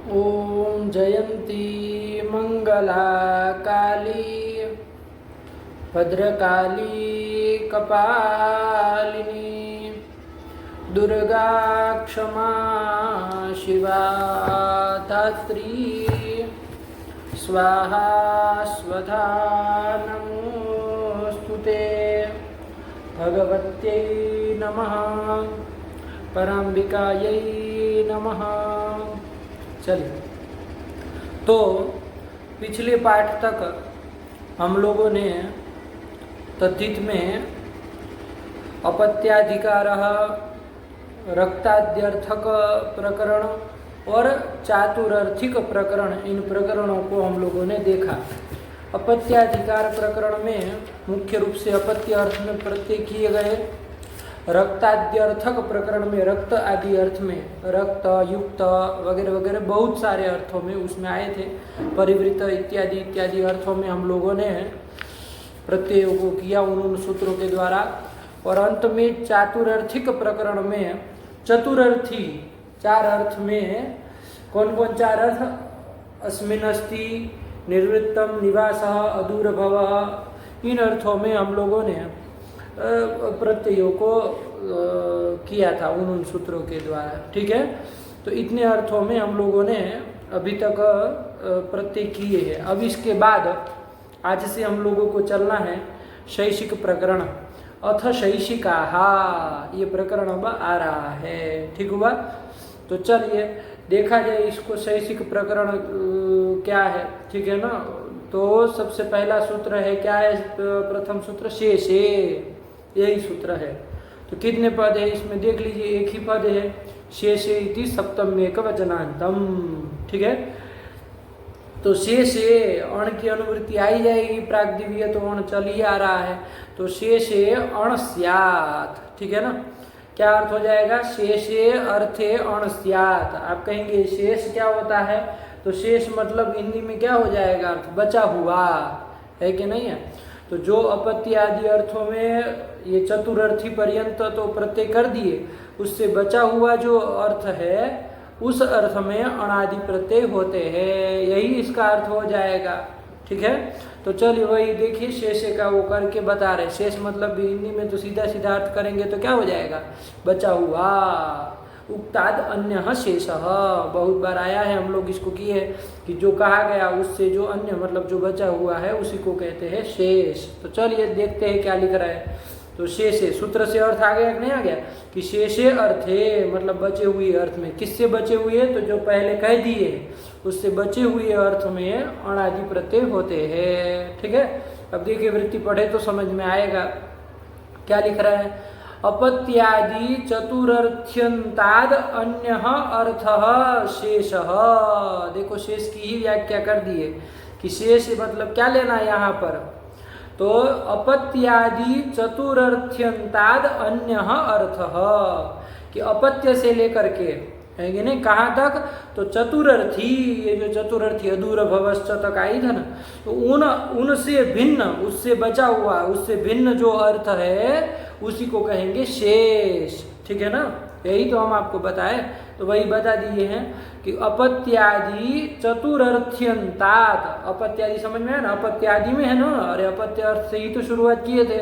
ॐ जयन्ती मंगला काली भद्रकाली कपालिनी दुर्गा क्षमा शिवा धात्री स्वाहा स्वधा नमोस्तुते भगवत्यै नमः पराम्बिकायै नमः। चलिए, तो पिछले पाठ तक हम लोगों ने तद्धित में अपत्याधिकार, रक्ताद्यर्थक प्रकरण और चातुरर्थिक प्रकरण, इन प्रकरणों को हम लोगों ने देखा। अपत्याधिकार प्रकरण में मुख्य रूप से अपत्य अर्थ में प्रत्यय किए गए, रक्ताद्यर्थक प्रकरण में रक्त आदि अर्थ में, रक्त युक्त वगैरह वगैरह बहुत सारे अर्थों में उसमें आए थे। परिवृत इत्यादि इत्यादि अर्थों में हम लोगों ने प्रत्ययों को किया उन सूत्रों के द्वारा। और अंत में चातुरर्थिक प्रकरण में चतुरर्थी चार अर्थ में कौन कौन चार अर्थ? अस्मिन् अस्ति, निर्वृत्तम, निवासः, अदूरभवः, इन अर्थों में हम लोगों ने प्रत्ययों को किया था उन सूत्रों के द्वारा। ठीक है, तो इतने अर्थों में हम लोगों ने अभी तक प्रत्यय किए हैं। अब इसके बाद आज से हम लोगों को चलना है शैषिक प्रकरण, अथ शैषिका, ये प्रकरण अब आ रहा है। ठीक हुआ, तो चलिए देखा जाए इसको, शैषिक प्रकरण क्या है। ठीक है ना, तो सबसे पहला सूत्र है, क्या है प्रथम सूत्र? शेषे, यही सूत्र है। तो कितने पद है इसमें देख लीजिए, एक ही पद है, शेषे इति सप्तम एकवचनांतम। ठीक है, तो शेषे अण की अनुवृत्ति आई जाएगी, प्राग्दिवीय तो अण चल ही आ रहा है, तो शेषे अण स्यात्। ठीक है ना, क्या अर्थ हो जाएगा? शेषे अर्थे अण स्यात्। आप कहेंगे शेष क्या होता है? तो शेष मतलब हिंदी में क्या हो जाएगा अर्थ? बचा हुआ, है कि नहीं है? तो जो अपत्य आदि अर्थों में ये चतुरर्थी पर्यंत तो प्रत्यय कर दिए, उससे बचा हुआ जो अर्थ है उस अर्थ में अणादि प्रत्यय होते हैं, यही इसका अर्थ हो जाएगा। ठीक है, तो चलिए वही देखिए, शेषे का वो करके बता रहे। शेष मतलब हिंदी में तो सीधा सीधा अर्थ करेंगे तो क्या हो जाएगा? बचा हुआ। उक्ताद अन्य शेषः, बहुत बार आया है, हम लोग इसको किए कि जो कहा गया उससे जो अन्य मतलब जो बचा हुआ है उसी को कहते हैं शेष। तो चलिए देखते हैं क्या लिख रहा है। तो शेषे सूत्र से अर्थ आ गया कि नहीं आ गया? कि शेषे अर्थे मतलब बचे हुए अर्थ में। किससे बचे हुए? तो जो पहले कह दिए उससे बचे हुए अर्थ में अणादि प्रत्यय होते हैं। ठीक है, अब देखिए वृत्ति पढ़े तो समझ में आएगा क्या लिख रहा है। अपत्यादि चतुरर्थ्यंताद अन्यः अर्थः शेषः। देखो शेष की ही व्याख्या कर दिए कि शेष मतलब क्या लेना है यहाँ पर? तो अपत्यादि चतुरर्थ्यंताद अन्यः अर्थः, कि अपत्य से लेकर के है कि नहीं, कहाँ तक? तो चतुरर्थी, ये जो चतुरर्थी अदूर भवश्च तक आई था ना, तो उनसे भिन्न, उससे बचा हुआ, उससे भिन्न जो अर्थ है उसी को कहेंगे शेष। ठीक है ना, यही तो हम आपको बताए, तो वही बता दिए हैं कि अपत्यादि चतुरर्थ्यंतात, अपत्यादि समझ में है ना, अपत्यादि में है ना, अरे अपत्य अर्थ से ही तो शुरुआत किए थे।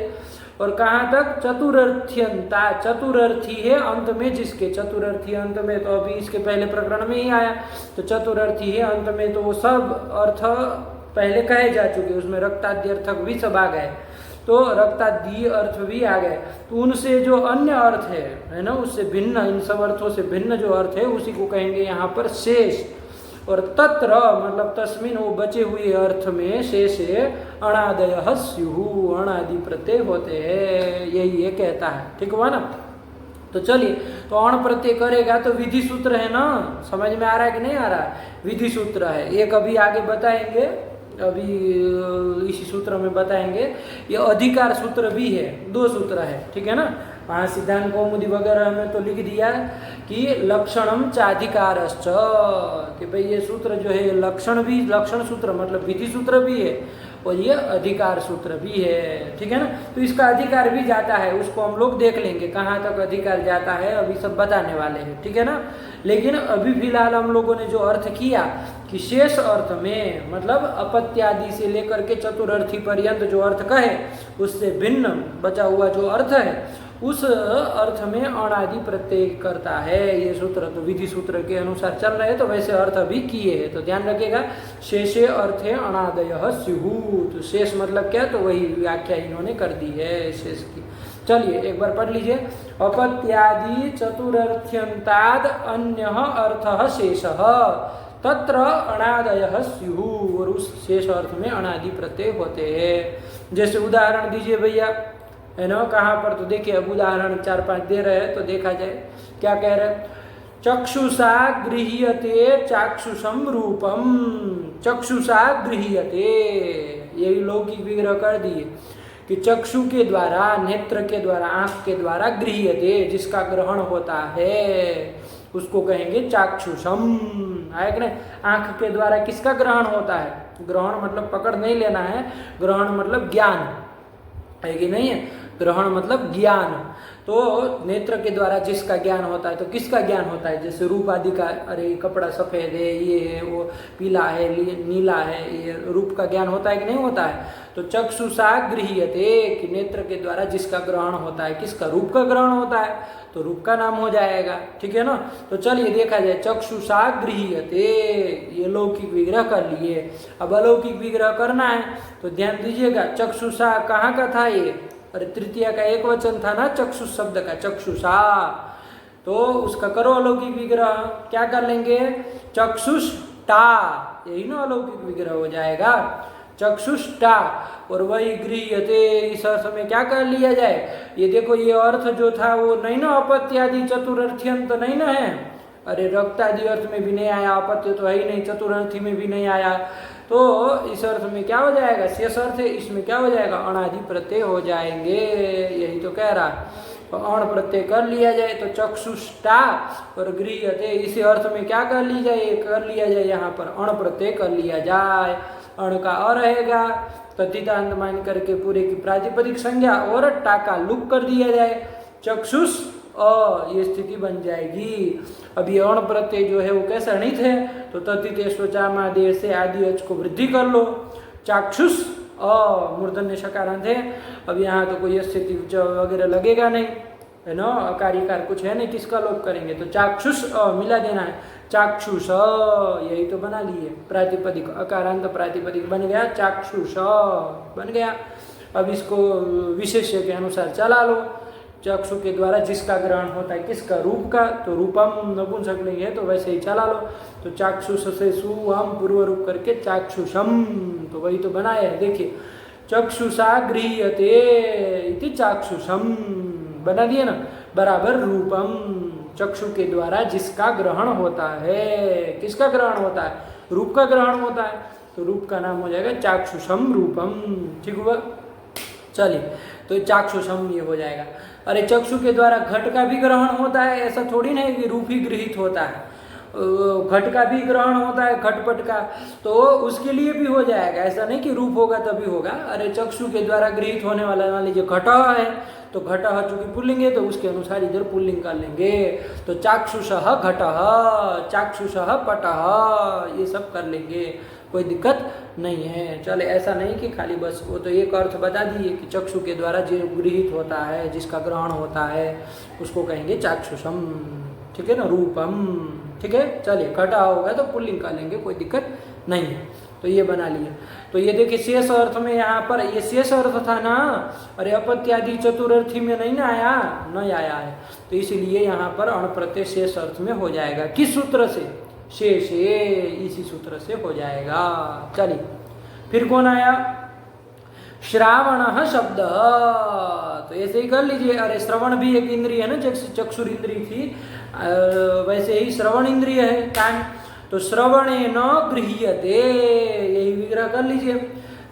और कहाँ तक? चतुरर्थ्यंता, चतुरर्थी है अंत में जिसके, चतुरर्थी अंत में तो अभी इसके पहले प्रकरण में ही आया, तो चतुरर्थी है अंत में, तो वो सब अर्थ पहले कहे जा चुके, उसमें रक्ताद्यर्थक भी सब आ गए, तो रक्तादि अर्थ भी आ गए। तो उनसे जो अन्य अर्थ है ना, उससे भिन्न, इन सब अर्थों से भिन्न जो अर्थ है उसी को कहेंगे यहाँ पर शेष। और तत्र मतलब तस्मिन, वो बचे हुए अर्थ में शेषे अणादयः स्युः, अणादि प्रत्यय होते हैं, यही ये कहता है। ठीक हुआ ना, तो चलिए, तो अण प्रत्यय करेगा तो विधि सूत्र है ना, समझ में आ रहा है कि नहीं आ रहा है? विधि सूत्र है, एक अभी आगे बताएंगे, अभी इसी सूत्र में बताएंगे। ये अधिकार सूत्र भी है, दो सूत्र है। ठीक है ना, वहाँ सिद्धांत कौमुदी वगैरह में तो लिख दिया कि लक्षणम चाधिकारश्च, कि भाई ये सूत्र जो है लक्षण भी, लक्षण सूत्र मतलब विधि सूत्र भी है और ये अधिकार सूत्र भी है, ठीक है ना। तो इसका अधिकार भी जाता है, उसको हम लोग देख लेंगे कहाँ तक अधिकार जाता है, अभी सब बताने वाले हैं, ठीक है ना। लेकिन अभी फिलहाल हम लोगों ने जो अर्थ किया कि शेष अर्थ में मतलब अपत्यादि से लेकर के चतुर्थी पर्यंत जो अर्थ कहे उससे भिन्न बचा हुआ जो अर्थ है उस अर्थ में अणादि प्रत्यय करता है ये सूत्र। तो विधि सूत्र के अनुसार चल रहे हैं, तो वैसे अर्थ अभी किए हैं, तो ध्यान रखिएगा। शेषे अर्थे अणादयः स्युः, तो शेष मतलब क्या, तो वही व्याख्या इन्होंने कर दी है शेष की। चलिए एक बार पढ़ लीजिए। अपत्यादि चतुरर्थ्यंताद अन्यः अर्थः शेषः तत्र अणादयः स्युः, और उस शेष अर्थ में अणादि प्रत्यय होते हैं। जैसे उदाहरण दीजिए भैया, है ना, कहाँ पर, तो देखिए अब उदाहरण 4-5 दे रहे हैं तो देखा जाए क्या कह रहे हैं। चक्षुषा गृह्यते चाक्षुषम रूपम, चक्षुषा गृह्यते, यही लौकिक विग्रह कर दिए कि चक्षु के द्वारा, नेत्र के द्वारा, आंख के द्वारा गृह्यते, जिसका ग्रहण होता है उसको कहेंगे चाक्षुषम, है कि नहीं। आंख के द्वारा किसका ग्रहण होता है, ग्रहण मतलब पकड़ नहीं लेना है, ग्रहण मतलब ज्ञान है कि नहीं है, ग्रहण मतलब ज्ञान। तो नेत्र के द्वारा जिसका ज्ञान होता है, तो किसका ज्ञान होता है, जैसे रूप आदि का, अरे कपड़ा सफ़ेद है, ये है, वो पीला है, नीला है, ये रूप का ज्ञान होता है कि नहीं होता है। तो चक्षुषा गृह्यते कि नेत्र के द्वारा जिसका ग्रहण होता है, किसका, रूप का ग्रहण होता है, तो रूप का नाम हो जाएगा, ठीक है ना। तो चलिए देखा जाए, चक्षुषा गृह्यते, ये लौकिक विग्रह कर लिए। अब अलौकिक विग्रह करना है तो ध्यान दीजिएगा, चक्षुषा कहाँ का था ये, अरे तृतीया का एक वचन था ना चक्षुष शब्द का, चक्षुषा, तो उसका करो अलौकिक विग्रह, क्या कर लेंगे, चक्षुष्टा, यही ना अलौकिक विग्रह हो जाएगा, चक्षुष्टा। और वही गृह्यते, इस अर्थ में क्या कर लिया जाए, ये देखो ये अर्थ जो था वो नहीं ना अपत्यादि चतुर्थ्यंत नहीं ना है, अरे रक्तादि अर्थ में भी नहीं आया, अपत्य तो है ही नहीं, चतुर्थी में भी नहीं आया, तो इस अर्थ में क्या हो जाएगा, शेष अर्थ है, इसमें क्या हो जाएगा, अणादि प्रत्यय हो जाएंगे, यही तो कह रहा है। तो अण प्रत्यय कर लिया जाए तो चक्षुष्टा और गृह्यते, इसी अर्थ में क्या कर ली जाए, कर लिया जाए, यहाँ पर अण प्रत्यय कर लिया जाए, अण का अ रहेगा, तद्धितांत मान करके पूरे की प्रातिपदिक संज्ञा और टा का लुक कर दिया जाए, चक्षुष अ, ये स्थिति बन जाएगी। अब ये अण प्रत्यय जो है वो कैसे अणित है, तो तद्धितेश्वचामादेश से आदि अच को वृद्धि कर लो, चाक्षुष अ, मूर्धन्य शकारांत है, अब यहाँ तो कोई स्थिति वगैरह लगेगा नहीं, है ना, अकारिकार कुछ है नहीं, किसका लोप करेंगे, तो चाक्षुष अ मिला देना है, चाक्षुष, यही तो बना लिए, प्रातिपदिक अकारांत प्रातिपदिक बन गया, चाक्षुष बन गया। अब इसको विशेष्य के अनुसार चला लो, चक्षु के द्वारा जिसका ग्रहण होता है, किसका, रूप का, तो रूपम नपुंसकलिंग है तो वैसे ही चला लो, तो चाक्षुष से सुम पूर्व रूप करके चाक्षुषम, तो वही तो बनाया है, देखिए चक्षुषा गृह्यते इति चाक्षुषम बना दिए ना, बराबर रूपम, चक्षु के द्वारा जिसका ग्रहण होता है, किसका ग्रहण होता है, रूप का ग्रहण होता है, तो रूप का नाम हो जाएगा चाक्षुषम रूपम, ठीक हुआ। चलिए तो चाक्षुषम ये हो जाएगा। अरे चक्षु के द्वारा घट का भी ग्रहण होता है, ऐसा थोड़ी नहीं कि रूप ही गृहीत होता है, घट का भी ग्रहण होता है, घटपट का, तो उसके लिए भी हो जाएगा, ऐसा नहीं कि रूप होगा तभी होगा। अरे चक्षु के द्वारा गृहीत होने वाला, मान लीजिए घट है, तो घट चूंकि पुल्लिंग है तो उसके अनुसार इधर पुल्लिंग कर लेंगे, तो चाक्षुष घट, चाक्षुष पट, ये सब कर लेंगे, कोई दिक्कत नहीं है। चले ऐसा नहीं कि खाली बस वो तो एक अर्थ बता दिए कि चक्षु के द्वारा जो गृहीत होता है, जिसका ग्रहण होता है, उसको कहेंगे चाक्षुषम, ठीक है ना, रूपम, ठीक है। चलिए घटा होगा तो पुल्लिंग कर लेंगे, कोई दिक्कत नहीं है, तो ये बना लिया। तो ये देखिए शेष अर्थ में, यहाँ पर ये शेष अर्थ था ना, अरे अपत्यादि चतुर्थी में नहीं ना आया, नहीं आया है, तो इसलिए यहाँ पर अण प्रत्यय शेष अर्थ में हो जाएगा, किस सूत्र से, शेषे, इसी सूत्र से हो जाएगा। चलिए फिर कौन आया, श्रावण शब्द, तो ऐसे ही कर लीजिए। अरे श्रवण भी एक इंद्रिय है ना, जैसे चक्षुर इंद्रिय थी वैसे ही श्रवण इंद्रिय है कान, तो श्रवणे न गृह्यते, यही विग्रह कर लीजिए,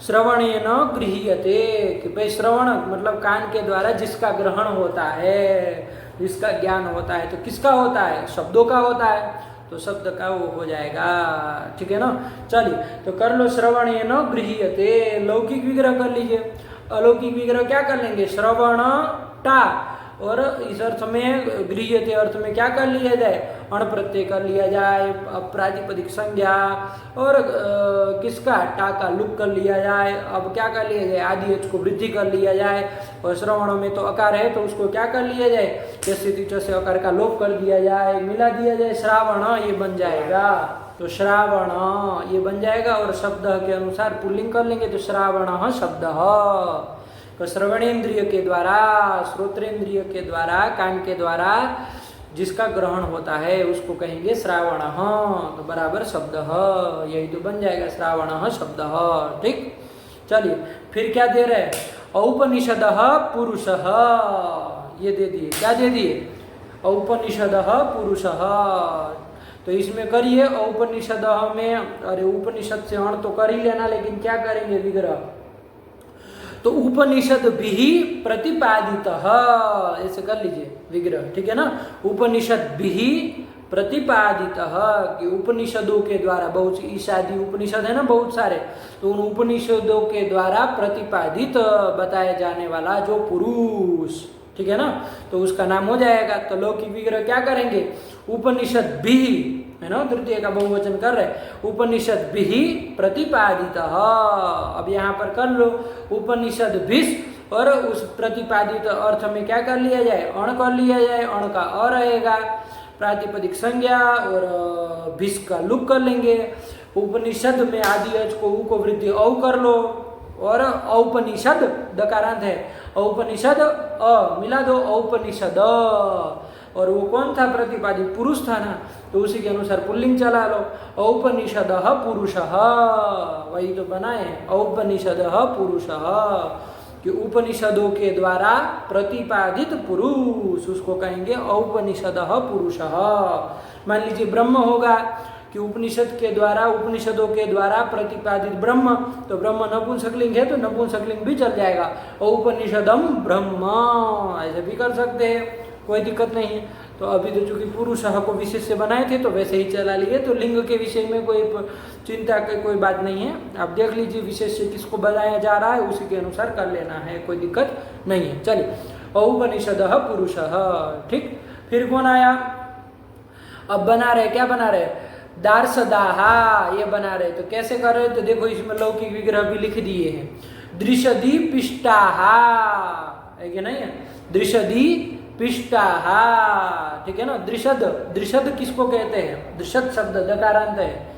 श्रवणे न गृह्यते, कि भाई श्रवण मतलब कान के द्वारा जिसका ग्रहण होता है, जिसका ज्ञान होता है, तो किसका होता है, शब्दों का होता है, तो शब्द का वो हो जाएगा। ठीक है ना। चलिए तो कर लो श्रवणेन गृह्यते, लौकिक विग्रह कर लीजिए। अलौकिक विग्रह क्या कर लेंगे, श्रवण टा, और इस अर्थ में गृह्यते अर्थ में क्या कर लिया जाए, अण प्रत्यय कर लिया जाए, प्रातिपदिक संज्ञा, और किसका टा का लुक कर लिया जाए। अब क्या कर लिया जाए, आदि एच को वृद्धि कर लिया जाए, और श्रवणों में तो अकार है तो उसको क्या कर लिया जाए, जैसे से अकार का लोप कर दिया जाए, मिला दिया जाए, श्रावण ये बन जाएगा। तो श्रावण ये बन जाएगा, और शब्द के अनुसार पुल्लिंग कर लेंगे तो श्रावण शब्द। तो श्रवणेन्द्रिय के द्वारा, श्रोत्रेंद्रिय के द्वारा, कान के द्वारा जिसका ग्रहण होता है उसको कहेंगे श्रावण, तो बराबर शब्द, यही तो बन जाएगा श्रावण शब्द। ठीक। चलिए फिर क्या दे रहे हैं, औपनिषद पुरुष, ये दे दिए। क्या दे दिए, औपनिषद पुरुष। तो इसमें करिए औपनिषद में, अरे उपनिषद से अण तो कर ही लेना, लेकिन क्या करेंगे विग्रह, तो उपनिषद भी प्रतिपादित, ऐसे कर लीजिए विग्रह। ठीक है ना। उपनिषद भी प्रतिपादित, कि उपनिषदों के द्वारा, बहुत ईशादी उपनिषद है ना बहुत सारे, तो उन उपनिषदों के द्वारा प्रतिपादित बताया जाने वाला जो पुरुष, ठीक है ना, तो उसका नाम हो जाएगा। तो लौकिक विग्रह क्या करेंगे, उपनिषद भी, है ना, तृतीय का बहुवचन कर रहे, उपनिषद भी प्रतिपादित। अब यहाँ पर कर लो उपनिषद भिष, और उस प्रतिपादित अर्थ में क्या कर लिया जाए, अण कर लिया जाए, अण का अ रहेगा, प्रातिपदिक संज्ञा, और भिष का लुक कर लेंगे। उपनिषद में आदि अच को उ को वृद्धि औ कर लो, और औपनिषद दकारांत है, औपनिषद अ मिला दो, औपनिषद, और वो कौन था, प्रतिपादित पुरुष था ना, तो उसी के अनुसार पुल्लिंग चला लो, औपनिषद पुरुष, वही तो बनाए औपनिषद पुरुष, कि उपनिषदों के द्वारा प्रतिपादित पुरुष, उसको कहेंगे औपनिषद पुरुष। मान लीजिए ब्रह्म होगा, कि उपनिषद के द्वारा, उपनिषदों के द्वारा प्रतिपादित ब्रह्म, तो ब्रह्म नपुंसकलिंग है तो नपुंसकलिंग भी चल जाएगा, उपनिषदम ब्रह्म, ऐसे भी कर सकते हैं, कोई दिक्कत नहीं है। तो अभी तो चूंकि पुरुष को विशेष से बनाए थे तो वैसे ही चला लिए, तो लिंग के विषय में कोई चिंता की कोई बात नहीं है। आप देख लीजिए विशेष से किसको बनाया जा रहा है, उसी के अनुसार कर लेना है, कोई दिक्कत नहीं है। चलिए औपनिषद पुरुष। ठीक। फिर कौन आया, अब बना रहे, क्या बना रहे, दार्शदाहा, ये बना रहे। तो कैसे कर रहे, तो देखो इसमें लौकिक विग्रह भी लिख दिए हैं, दृशदी पिष्टाहा, है कि नहीं है, दृशदी पिष्टाहा, ठीक है ना। दृशद, दृशद किसको कहते हैं, दृशद शब्द दकारांत है,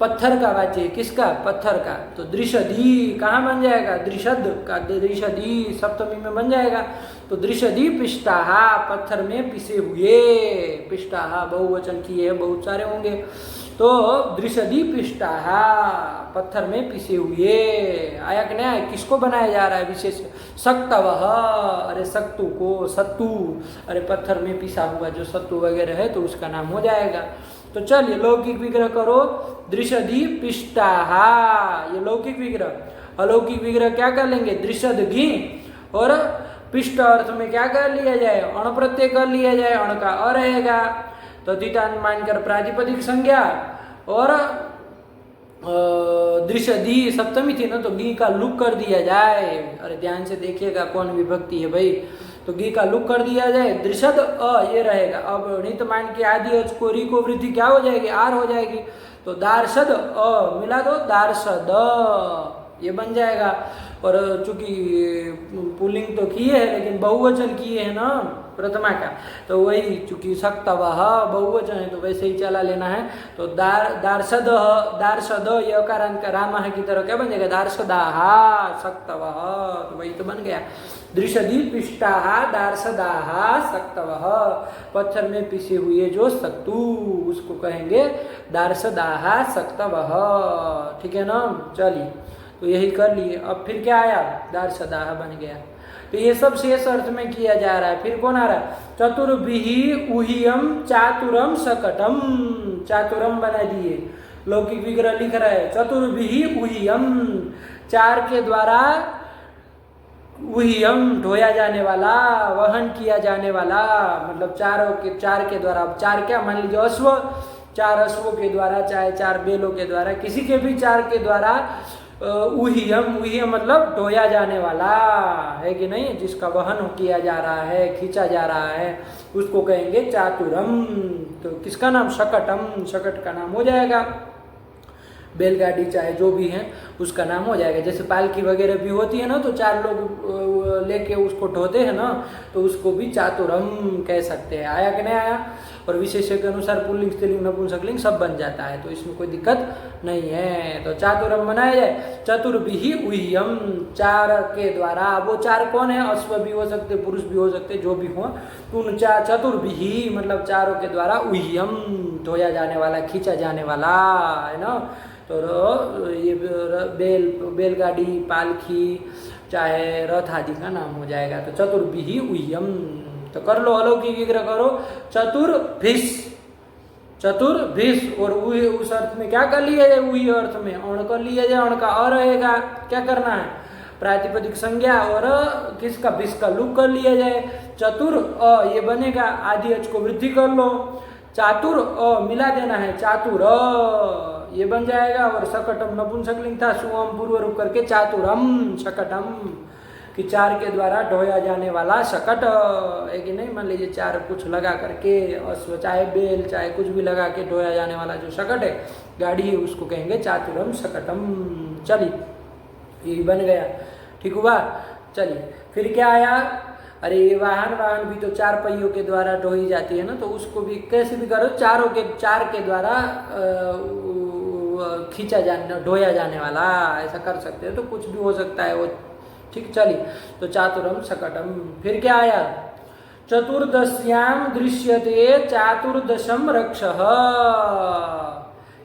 पत्थर का वाच्य, किसका, पत्थर का, तो दृशदी कहाँ बन जाएगा, दृशद का, दृशदी सप्तमी में बन जाएगा, तो दृशदी पिष्टाहा, पत्थर में पिसे हुए, पिष्टाहा बहुवचन किए बहुत सारे होंगे, तो दृशदी पिष्टाहा, पत्थर में पिसे हुए, आया कि नहीं आया, किसको बनाया जा रहा है विशेष, सक्तवः, अरे सक्तु को, सत्तू, अरे पत्थर में पिसा हुआ जो सत्तू वगैरह है तो उसका नाम हो जाएगा। तो चलिए लौकिक विग्रह करो, दृशदी पिष्टाहा, ये लौकिक विग्रह। अलौकिक विग्रह क्या कर लेंगे, दृशद घी, और पिष्ट अर्थ में क्या कर लिया जाए, अण प्रत्यय कर लिया जाए, अण का अ रहेगा, तो तीतान मानकर प्रातिपदिक संज्ञा, और दृशदी सप्तमी थी ना, तो गी का लुक कर दिया जाए, अरे ध्यान से देखिएगा कौन विभक्ति है भाई, तो गी का लुक कर दिया जाए, दृशद अ ये रहेगा। अब नित मान के आदि अच को री को वृद्धि क्या हो जाएगी, आर हो जाएगी, तो दार्शद अ मिला दो, दार्शद ये बन जाएगा। और चूंकि पुल्लिंग तो किए है लेकिन बहुवचन किए है ना प्रथमा का, तो वही चूंकि सक्तवः बहुवचन है तो वैसे ही चला लेना है। तो दार्शद, दार्शद ये अकारांत का राम की तरह क्या बन जाएगा, दार्शदाहा सक्तवः, तो वही तो बन गया, दृशदी पिष्टाहा दार्शदाहा सक्तवः, पत्थर में पिसे हुए जो सत्तू उसको कहेंगे दार्शदाहा सक्तवः, ठीक है ना। चलिए तो यही कर लिए। अब फिर क्या आया, दार्शदाहा बन गया। तो ये सब शेष अर्थ में किया जा रहा है। फिर कौन आ रहा है, चतुर्भिः उहियम चातुरम सकटम, चातुरम बना दिए, लौकिक विग्रह लिख रहा है, चतुर्भिः उहियम, चार के द्वारा, उहियम ढोया जाने वाला, वहन किया जाने वाला, मतलब चार के द्वारा, चार क्या मान लीजिए अश्व, चार अश्वों के द्वारा चाहे चार बैलों के द्वारा, किसी के भी चार के द्वारा उहियम, उहियम मतलब ढोया जाने वाला है कि नहीं, जिसका वहन किया जा रहा है, खींचा जा रहा है, उसको कहेंगे चातुरम। तो किसका नाम? शकटम, शकट का नाम हो जाएगा। बैलगाड़ी चाहे जो भी है उसका नाम हो जाएगा। जैसे पालकी वगैरह भी होती है ना, तो चार लोग लेके उसको ढोते हैं ना, तो उसको भी चातुरम कह सकते हैं। आया कि नहीं आया? और विशेष्य के अनुसार पुल्लिंग, स्त्रीलिंग, नपुंसकलिंग सब बन जाता है, तो इसमें कोई दिक्कत नहीं है। तो चातुरम बनाया जाए। चतुर्भिहि उह्यम, चार के द्वारा। वो चार कौन है? अश्व भी हो सकते, पुरुष भी हो सकते, जो भी हो। तो उन चतुर्भिहि मतलब चारों के द्वारा उह्यम धोया जाने वाला, खींचा जाने वाला, है ना। तो ये बैलगाड़ी, पालकी, चाहे रथ आदि का नाम हो जाएगा। तो चतुर्भिहि उह्यम। तो कर लो, अलौकिक विग्रह करो। चतुर्भिष, चतुर्भिष। और उस अर्थ में क्या कर लिया जाए? उही अर्थ में अण कर लिया जाए। अण का अ रहेगा, क्या करना है? प्रातिपदिक संज्ञा, और किसका? भिष का लुक कर लिया जाए। चतुर अ ये बनेगा, आदि अच को वृद्धि कर लो, चातुर अ मिला देना है, चातुर ये बन जाएगा। और शकटम नपुंसकलिंग था, सुअम पूर्व रूप करके चातुरम शकटम, कि चार के द्वारा ढोया जाने वाला शकट है कि नहीं। मान लीजिए चार कुछ लगा करके, अश्व चाहे बैल चाहे कुछ भी लगा के ढोया जाने वाला जो शकट है, गाड़ी है, उसको कहेंगे चातुरम शकटम। चलिए, ये बन गया, ठीक हुआ। चलिए फिर क्या आया? अरे वाहन, वाहन भी तो चार पहियों के द्वारा ढोई जाती है ना, तो उसको भी कैसे भी करो, चार के द्वारा खींचा जाने, ढोया जाने वाला, ऐसा कर सकते हैं। तो कुछ भी हो सकता है वो, ठीक। चलिए, तो चातुरम शकटम। फिर क्या आया? चतुर्दश्याम दृश्यते चातुर्दशम रक्षः।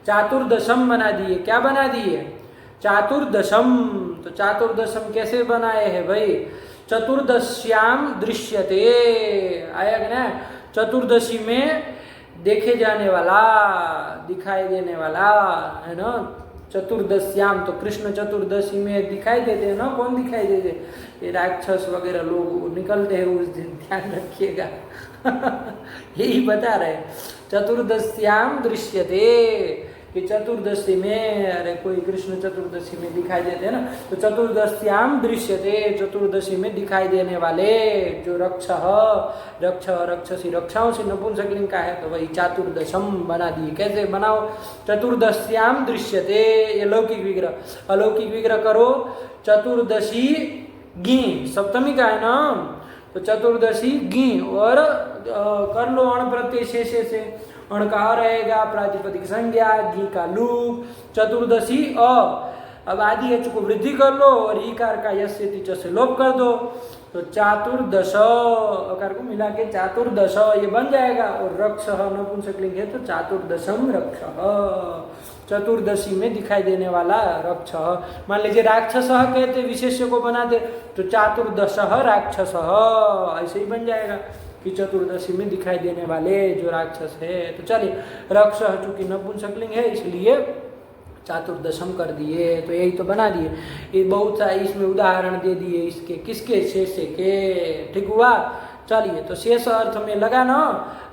चातुर्दशम बना दिए। क्या बना दिए? चातुर्दशम। तो चातुर्दशम कैसे बनाए हैं भाई? चतुर्दश्याम दृश्यते, आया कि ना? चतुर्दशी में देखे जाने वाला, दिखाई देने वाला, है ना। चतुर्दश्याम, तो कृष्ण चतुर्दशी में दिखाई देते हैं ना। कौन दिखाई देते? ये राक्षस वगैरह लोग निकलते हैं उस दिन, ध्यान रखिएगा। यही बता रहे। चतुर्दश्याम दृश्यते, कि चतुर्दशी में, अरे कोई कृष्ण चतुर्दशी में दिखाई देते हैं ना, तो चतुर्दश्याम दृश्यते, चतुर्दशी में दिखाई देने वाले जो रक्ष, रक्षसी, रक्षाओं से नपुंसकलिंग का है, तो वही चातुर्दशम बना दिए। कैसे बनाओ? चतुर्दश्याम दृश्यते, ये लौकिक विग्रह। अलौकिक विग्रह करो। चतुर्दशी गी, सप्तमी का है ना, तो चतुर्दशी गी, और कर लो अण प्रत्यय शेषे से। अण का अ रहेगा, प्रातिपदिक संज्ञा, घी का लूप, चतुर्दशी अ। अब आदि अच को वृद्धि कर लो, और ईकार का यस्य तिच से लोप कर दो, तो चातुर्दश, अकार को मिला के चातुर्दश ये बन जाएगा। और रक्ष नपुंसकलिंग है, तो चातुर्दशम रक्ष, चतुर्दशी में दिखाई देने वाला रक्ष। मान लीजिए राक्षस कहते, विशेष्य को बना दे, तो चातुर्दश राक्षस, ऐसे ही बन जाएगा कि चतुर्दशी में दिखाई देने वाले जो राक्षस है। तो चलिए, रक्ष चूंकि नपुंसकलिंग है इसलिए चातुर्दशम कर दिए, तो यही तो बना दिए। ये बहुत सारे इसमें उदाहरण दे दिए इसके, किसके? शेष के, ठीक हुआ। चलिए, तो शेष अर्थ में लगा ना,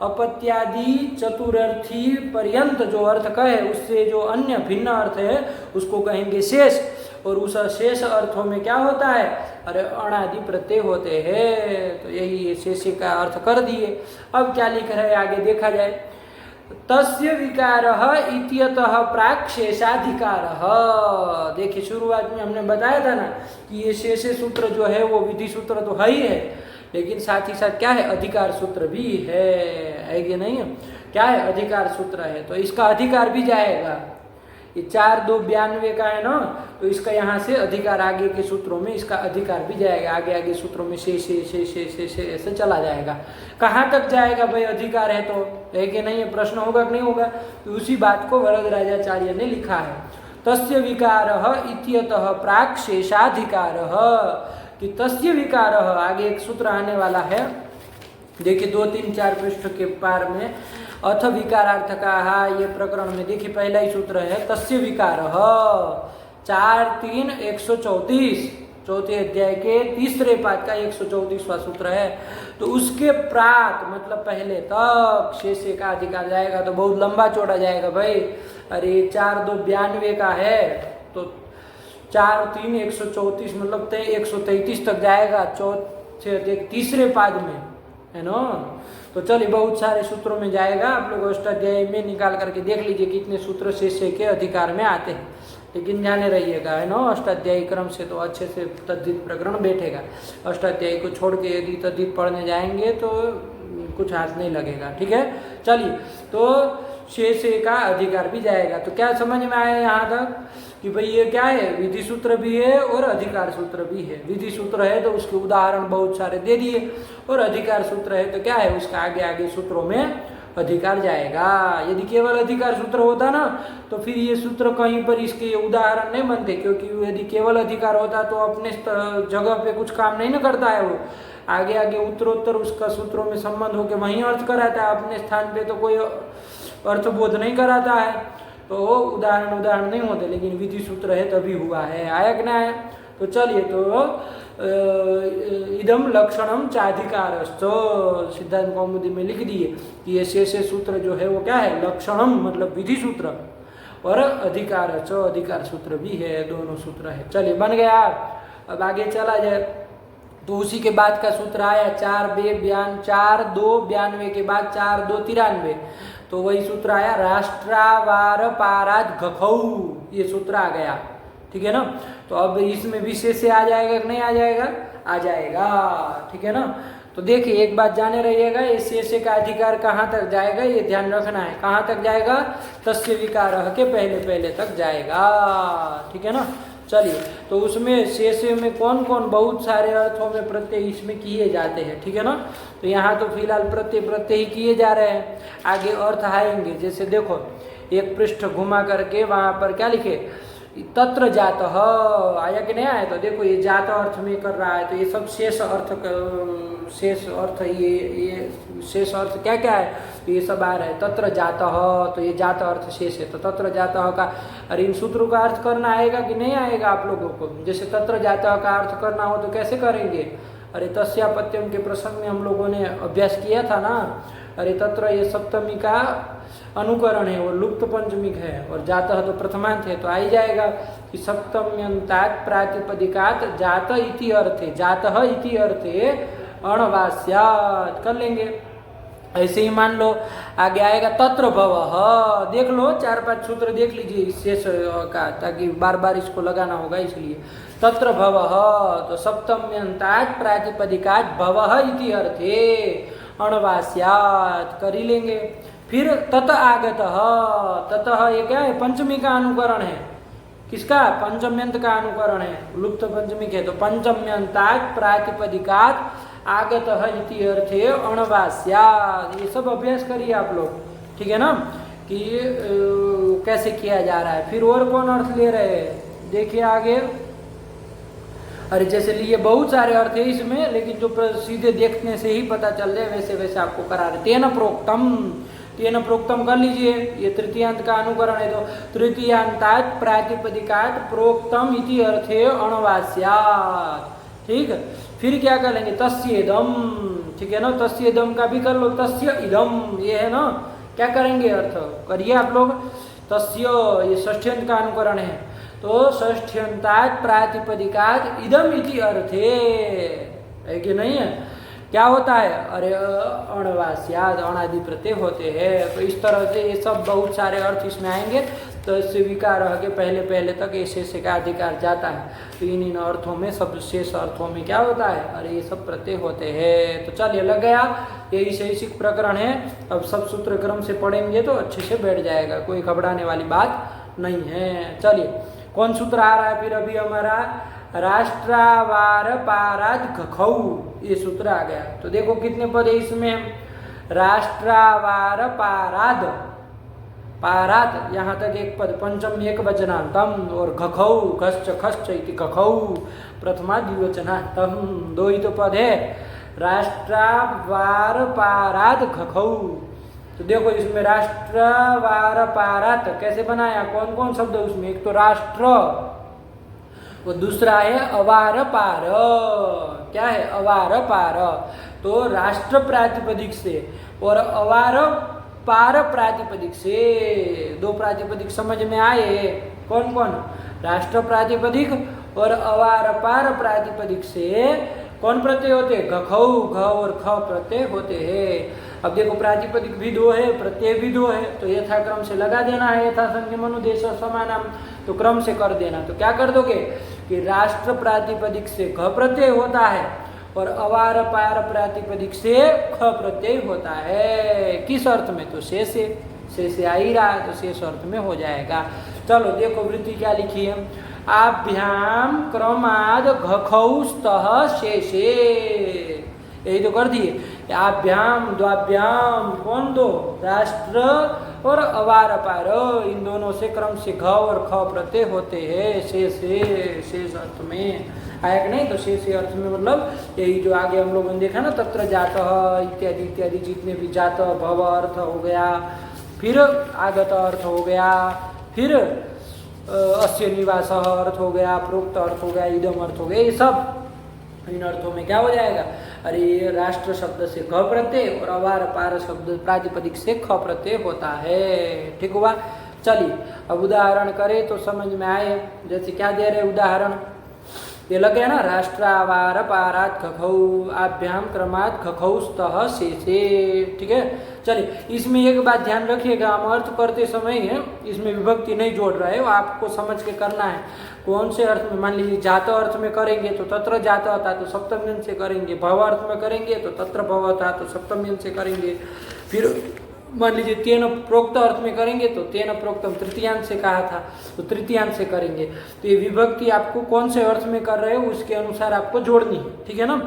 अपत्यादि चतुर्थी पर्यंत जो अर्थ कहे, उससे जो अन्य भिन्न अर्थ है उसको कहेंगे शेष। और उस शेष अर्थों में क्या होता है? अरे अणादि प्रत्यय होते हैं, तो यही शेष का अर्थ कर दिए। अब क्या लिख रहे आगे देखा जाए। तस्य विकारः इत्यतः प्राक् शेषाधिकारः। देखिए, शुरुआत में हमने बताया था ना कि ये शेष सूत्र जो है वो विधि सूत्र तो है ही है, लेकिन साथ ही साथ क्या है? अधिकार सूत्र भी है कि नहीं? क्या है? अधिकार सूत्र है, तो इसका अधिकार भी जाएगा। ये 4-2-92 का है ना, तो इसका यहाँ से अधिकार आगे के सूत्रों में इसका अधिकार भी जाएगा। आगे सूत्रों में शेष ऐसे चला जाएगा। कहाँ तक जाएगा भाई? अधिकार है तो, है कि नहीं? प्रश्न होगा कि नहीं होगा? तो उसी बात को वरदराजाचार्य ने लिखा है। तस्य विकारः इत्यतः प्राक् शेषाधिकारः, कि तस्य विकारः, आगे एक सूत्र आने वाला है, देखिए 2-3-4 पृष्ठ के पार में, अथ विकारार्थ का ये प्रकरण में देखिए पहला ही सूत्र है, तस्य विकारः 4-3-134, चौथे अध्याय के तीसरे पाद का 134वां सूत्र है। तो उसके प्रात मतलब पहले तक शेषे का अधिकार जाएगा तो बहुत लंबा चौड़ा जाएगा भाई। अरे 4 2 92 का है तो 4 3 134 मतलब 133 तक जाएगा चौथे अध्याय तीसरे पाद में, है ना। तो चलिए बहुत सारे सूत्रों में जाएगा, आप लोग अष्टाध्यायी में निकाल करके देख लीजिए कितने सूत्र शेषे के अधिकार में आते हैं, लेकिन जाने रहिएगा, है ना। अष्टाध्यायी क्रम से तो अच्छे से तद्धित प्रकरण बैठेगा। अष्टाध्यायी को छोड़ के यदि तद्धित पढ़ने जाएंगे तो कुछ हाथ नहीं लगेगा, ठीक है। चलिए तो शेषे का अधिकार भी जाएगा। तो क्या समझ में आया यहाँ तक कि भाई ये क्या है, विधि सूत्र भी है और अधिकार सूत्र भी है। विधि सूत्र है तो उसके उदाहरण बहुत सारे दे दिए, और अधिकार सूत्र है तो क्या है, उसका आगे आगे सूत्रों में अधिकार जाएगा। यदि केवल अधिकार सूत्र होता ना तो फिर ये सूत्र कहीं पर इसके उदाहरण नहीं बनते, क्योंकि यदि केवल अधिकार होता तो अपने जगह पे कुछ काम नहीं ना करता है, वो आगे आगे उत्तरोत्तर उसका सूत्रों में संबंध होकर वहीं अर्थ कराता है, अपने स्थान पे तो कोई अर्थबोध नहीं कराता है, तो उदाहरण नहीं होते। लेकिन विधि सूत्र है तभी हुआ है, आया कि ना है। तो चलिए तो इदम लक्षणम चाधिकारश्च सिद्धांत कौमुदी में लिख दिए कि ये शेषे सूत्र जो है वो क्या है, लक्षणम मतलब विधि सूत्र, और अधिकारश्च अधिकार सूत्र भी है, दोनों सूत्र है। चलिए बन गया। अब आगे चला जाए तो उसी के बाद का सूत्र आया 4 2 92 के बाद 4 2 93, तो वही सूत्र आया राष्ट्रावार पाराद घखौ, ये सूत्र आ गया, ठीक है ना। तो अब इसमें विशेष से आ जाएगा कि नहीं आ जाएगा, आ जाएगा, ठीक है ना। तो देखिए एक बात जाने रहिएगा, ये शेषे का अधिकार कहाँ तक जाएगा ये ध्यान रखना है। कहाँ तक जाएगा, तस्य विकारः के पहले पहले तक जाएगा, ठीक है ना। चलिए तो उसमें शेषे में कौन कौन बहुत सारे अर्थों में प्रत्यय इसमें किए जाते हैं, ठीक है ना। तो यहाँ तो फिलहाल प्रत्यय ही किए जा रहे हैं, आगे अर्थ आएंगे। जैसे देखो एक पृष्ठ घुमा करके वहाँ पर क्या लिखे, तत्र जातः, आया कि नहीं आया। तो देखो ये जात अर्थ में कर रहा है, तो ये सब शेष अर्थ ये शेष अर्थ क्या क्या है, तो ये सब आ रहा है। तत्र जातः, तो ये जात अर्थ शेष है, तो तत्र जातः का, अरे इन सूत्रों का अर्थ करना आएगा कि नहीं आएगा आप लोगों को। जैसे तत्र जातः का अर्थ करना हो तो कैसे करेंगे, अरे तस्यापत्यम के प्रसंग में हम लोगों ने अभ्यास किया था ना। अरे तत्र ये सप्तमी का अनुकरण है, वो लुप्त पंचमिक है, और जातः तो प्रथमांत है, तो आ ही जाएगा कि सप्तम्यंतात् प्रातिपदिकात् जात इति अर्थे, जातः इति अर्थे अणवास्यात् कर लेंगे। ऐसे ही मान लो आगे आएगा तत्र भवः, देख लो 4-5 सूत्र देख लीजिए इस शेष का, ताकि बार बार इसको लगाना होगा, इसलिए तत्र भवः तो सप्तम्यंतात् प्रातिपदिकात् भवः इति अर्थे अणवास्यात् कर ही लेंगे। फिर तत आगतः, ततः ये क्या है, पंचमी का अनुकरण है, किसका, पंचम्यंत का अनुकरण है, लुप्त पंचमिक है, तो पंचम्यंतात् प्रातिपदिकात् आगतः इति अर्थे अणवास्यात्। ये सब अभ्यास करिए आप लोग, ठीक है ना, कि कैसे किया जा रहा है। फिर और कौन अर्थ ले रहे हैं देखिए आगे। अरे जैसे लिए बहुत सारे अर्थ है इसमें, लेकिन जो सीधे देखने से ही पता चल जाए वैसे वैसे आपको करा रहे। तेन प्रोक्तम कर लीजिए, ये तृतीयांत का अनुकरण है, तो तृतीयांतात् प्रातिपदिकात् प्रोक्तम इति अर्थे अणवास्यात्, ठीक। फिर क्या कर लेंगे, तस्य इदम, ठीक है ना, तस्य इदम का भी कर लो, तस्य इदम ये है ना, क्या करेंगे अर्थ करिए आप लोग। तस्य ये षष्ठ्यंत का अनुकरण है, तो षष्ठ्यंतात् प्रातिपदिकात् इदम इति अर्थे, है कि नहीं है, क्या होता है, अरे अणवास्यात् अणादि प्रत्यय होते हैं। तो इस तरह से ये सब बहुत सारे अर्थ इसमें आएंगे। तो इससे विकार के पहले पहले तक ये शेष का अधिकार जाता है, तो इन अर्थों में सब शेष अर्थों में क्या होता है, अरे ये सब प्रत्यय होते हैं। तो चलिए लग गया, यही शैक्षिक प्रकरण है। अब सब सूत्र क्रम से पढ़ेंगे तो अच्छे से बैठ जाएगा, कोई घबराने वाली बात नहीं है। चलिए कौन सूत्र आ रहा है फिर अभी हमारा, राष्ट्रावार पाराद घखौ, ये सूत्र आ गया। तो देखो कितने पद है इसमें, राष्ट्रावार पाराद, पारात यहाँ तक एक पद, पंचम एक वचनांतम, और घखौ घश्च खश्च इति घखौ प्रथमा द्विवचनांतम, दो ही तो पद है, राष्ट्रावार पारात घखौ। तो देखो इसमें राष्ट्रवार पारात कैसे बनाया, कौन कौन शब्द उसमें, एक तो राष्ट्र, वो दूसरा है अवार पार। क्या है? अवार पार। तो राष्ट्र प्रातिपदिक से और अवार पार प्रातिपदिक से, दो प्रातिपदिक समझ में आए? कौन कौन? राष्ट्र प्रातिपदिक और अवार पार प्रातिपदिक से कौन प्रत्यय होते हैं? घखौ, घ और ख प्रत्यय होते हैं। अब देखो प्रातिपदिक भी दो है, प्रत्यय भी दो है, तो यथाक्रम से लगा देना है। यथा संज्ञम अनुदेश समानम, तो क्रम से कर देना। तो क्या कर दोगे कि राष्ट्र प्रातिपदिक से घ प्रत्यय होता है और अवार पार प्रातिपदिक से ख प्रत्यय होता है। किस अर्थ में? तो से आ ही रहा है, तो शेष अर्थ में हो जाएगा। चलो देखो वृत्ति क्या लिखी है। आभ्याम क्रमाद घखौ स्तः शेषे, यही तो कर दिए। आभ्याम द्वाभ्याम, कौन दो? राष्ट्र और अवार पार, इन दोनों से क्रम से घ और ख प्रत्यय होते हैं शेष अर्थ में। आया कि नहीं? तो शेष अर्थ में मतलब यही जो आगे हम लोगों ने देखा ना, तत्र जातः इत्यादि इत्यादि, जितने भी जात भव अर्थ हो गया, फिर आगत अर्थ हो गया, फिर अस्य निवास अर्थ हो गया, प्रोक्त अर्थ हो गया, इदम अर्थ हो गया, ये सब इन अर्थों में क्या हो जाएगा? अरे राष्ट्र शब्द से घ प्रत्यय और अवार पार शब्द प्रातिपदिक से ख प्रत्यय होता है। ठीक हुआ? चलिए अब उदाहरण करें तो समझ में आए। जैसे क्या दे रहे उदाहरण? ये लगे ना, राष्ट्रावार पारात खखौ आभ्याम क्रमात खखौ स्तः शेषे। ठीक है, चलिए इसमें एक बात ध्यान रखिएगा, हम अर्थ करते समय इसमें विभक्ति नहीं जोड़ रहे हो, आपको समझ के करना है। कौन से अर्थ में? मान लीजिए जात अर्थ में करेंगे तो तत्र जात था तो सप्तम्यन से करेंगे, भव अर्थ में करेंगे तो तत्र भव था तो सप्तम्यन से करेंगे, फिर मान लीजिए तेन प्रोक्त अर्थ में करेंगे तो तेन प्रोक्तम तृतीयांश से कहा था तो तृतीयांश से करेंगे। तो ये विभक्ति आपको कौन से अर्थ में कर रहे हो उसके अनुसार आपको जोड़नी है। ठीक है ना?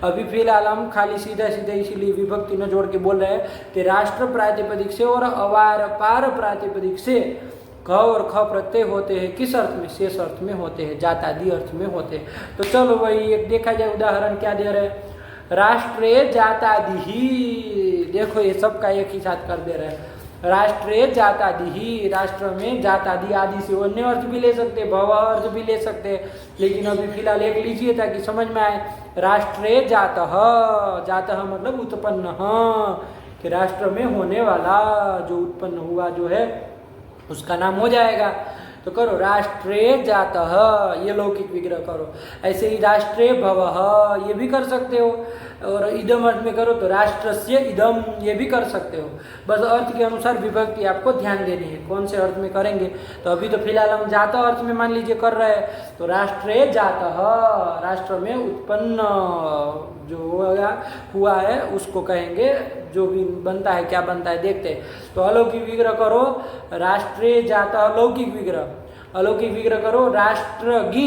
अभी फिलहाल हम खाली सीधा सीधा इसीलिए विभक्ति न जोड़ के बोल रहे हैं कि राष्ट्र प्रातिपदिक से और अवार पार प्रातिपदिक से ख और ख प्रत्यय होते हैं। किस अर्थ में? शेष अर्थ में होते हैं, जातादि अर्थ में होते हैं। तो चलो वही एक देखा जाए उदाहरण क्या दे रहे हैं। राष्ट्रे जातादि ही, देखो ये सबका एक ही साथ कर दे रहे हैं। राष्ट्रे जातादि ही, राष्ट्र में जातादि आदि से अन्य अर्थ भी ले सकते, भव अर्थ भी ले सकते, लेकिन अभी फिलहाल एक लीजिए ताकि समझ में आए। राष्ट्रे जातः, जातः मतलब उत्पन्न, कि राष्ट्र में होने वाला जो उत्पन्न हुआ जो है उसका नाम हो जाएगा। तो करो राष्ट्रे जातः, ये लौकिक विग्रह करो। ऐसे ही राष्ट्रे भवः, ये भी कर सकते हो। और इदम अर्थ में करो तो राष्ट्रस्य इदम, ये भी कर सकते हो। बस अर्थ के अनुसार विभक्ति आपको ध्यान देनी है, कौन से अर्थ में करेंगे। तो अभी तो फिलहाल हम जात अर्थ में मान लीजिए कर रहे हैं, तो राष्ट्रे जातः, राष्ट्र में उत्पन्न जो हुआ है उसको कहेंगे, जो भी बनता है क्या बनता है देखते हैं। तो अलौकिक विग्रह करो, राष्ट्रे जातः लौकिक विग्रह, अलौकिक विग्रह करो राष्ट्रज्ञ,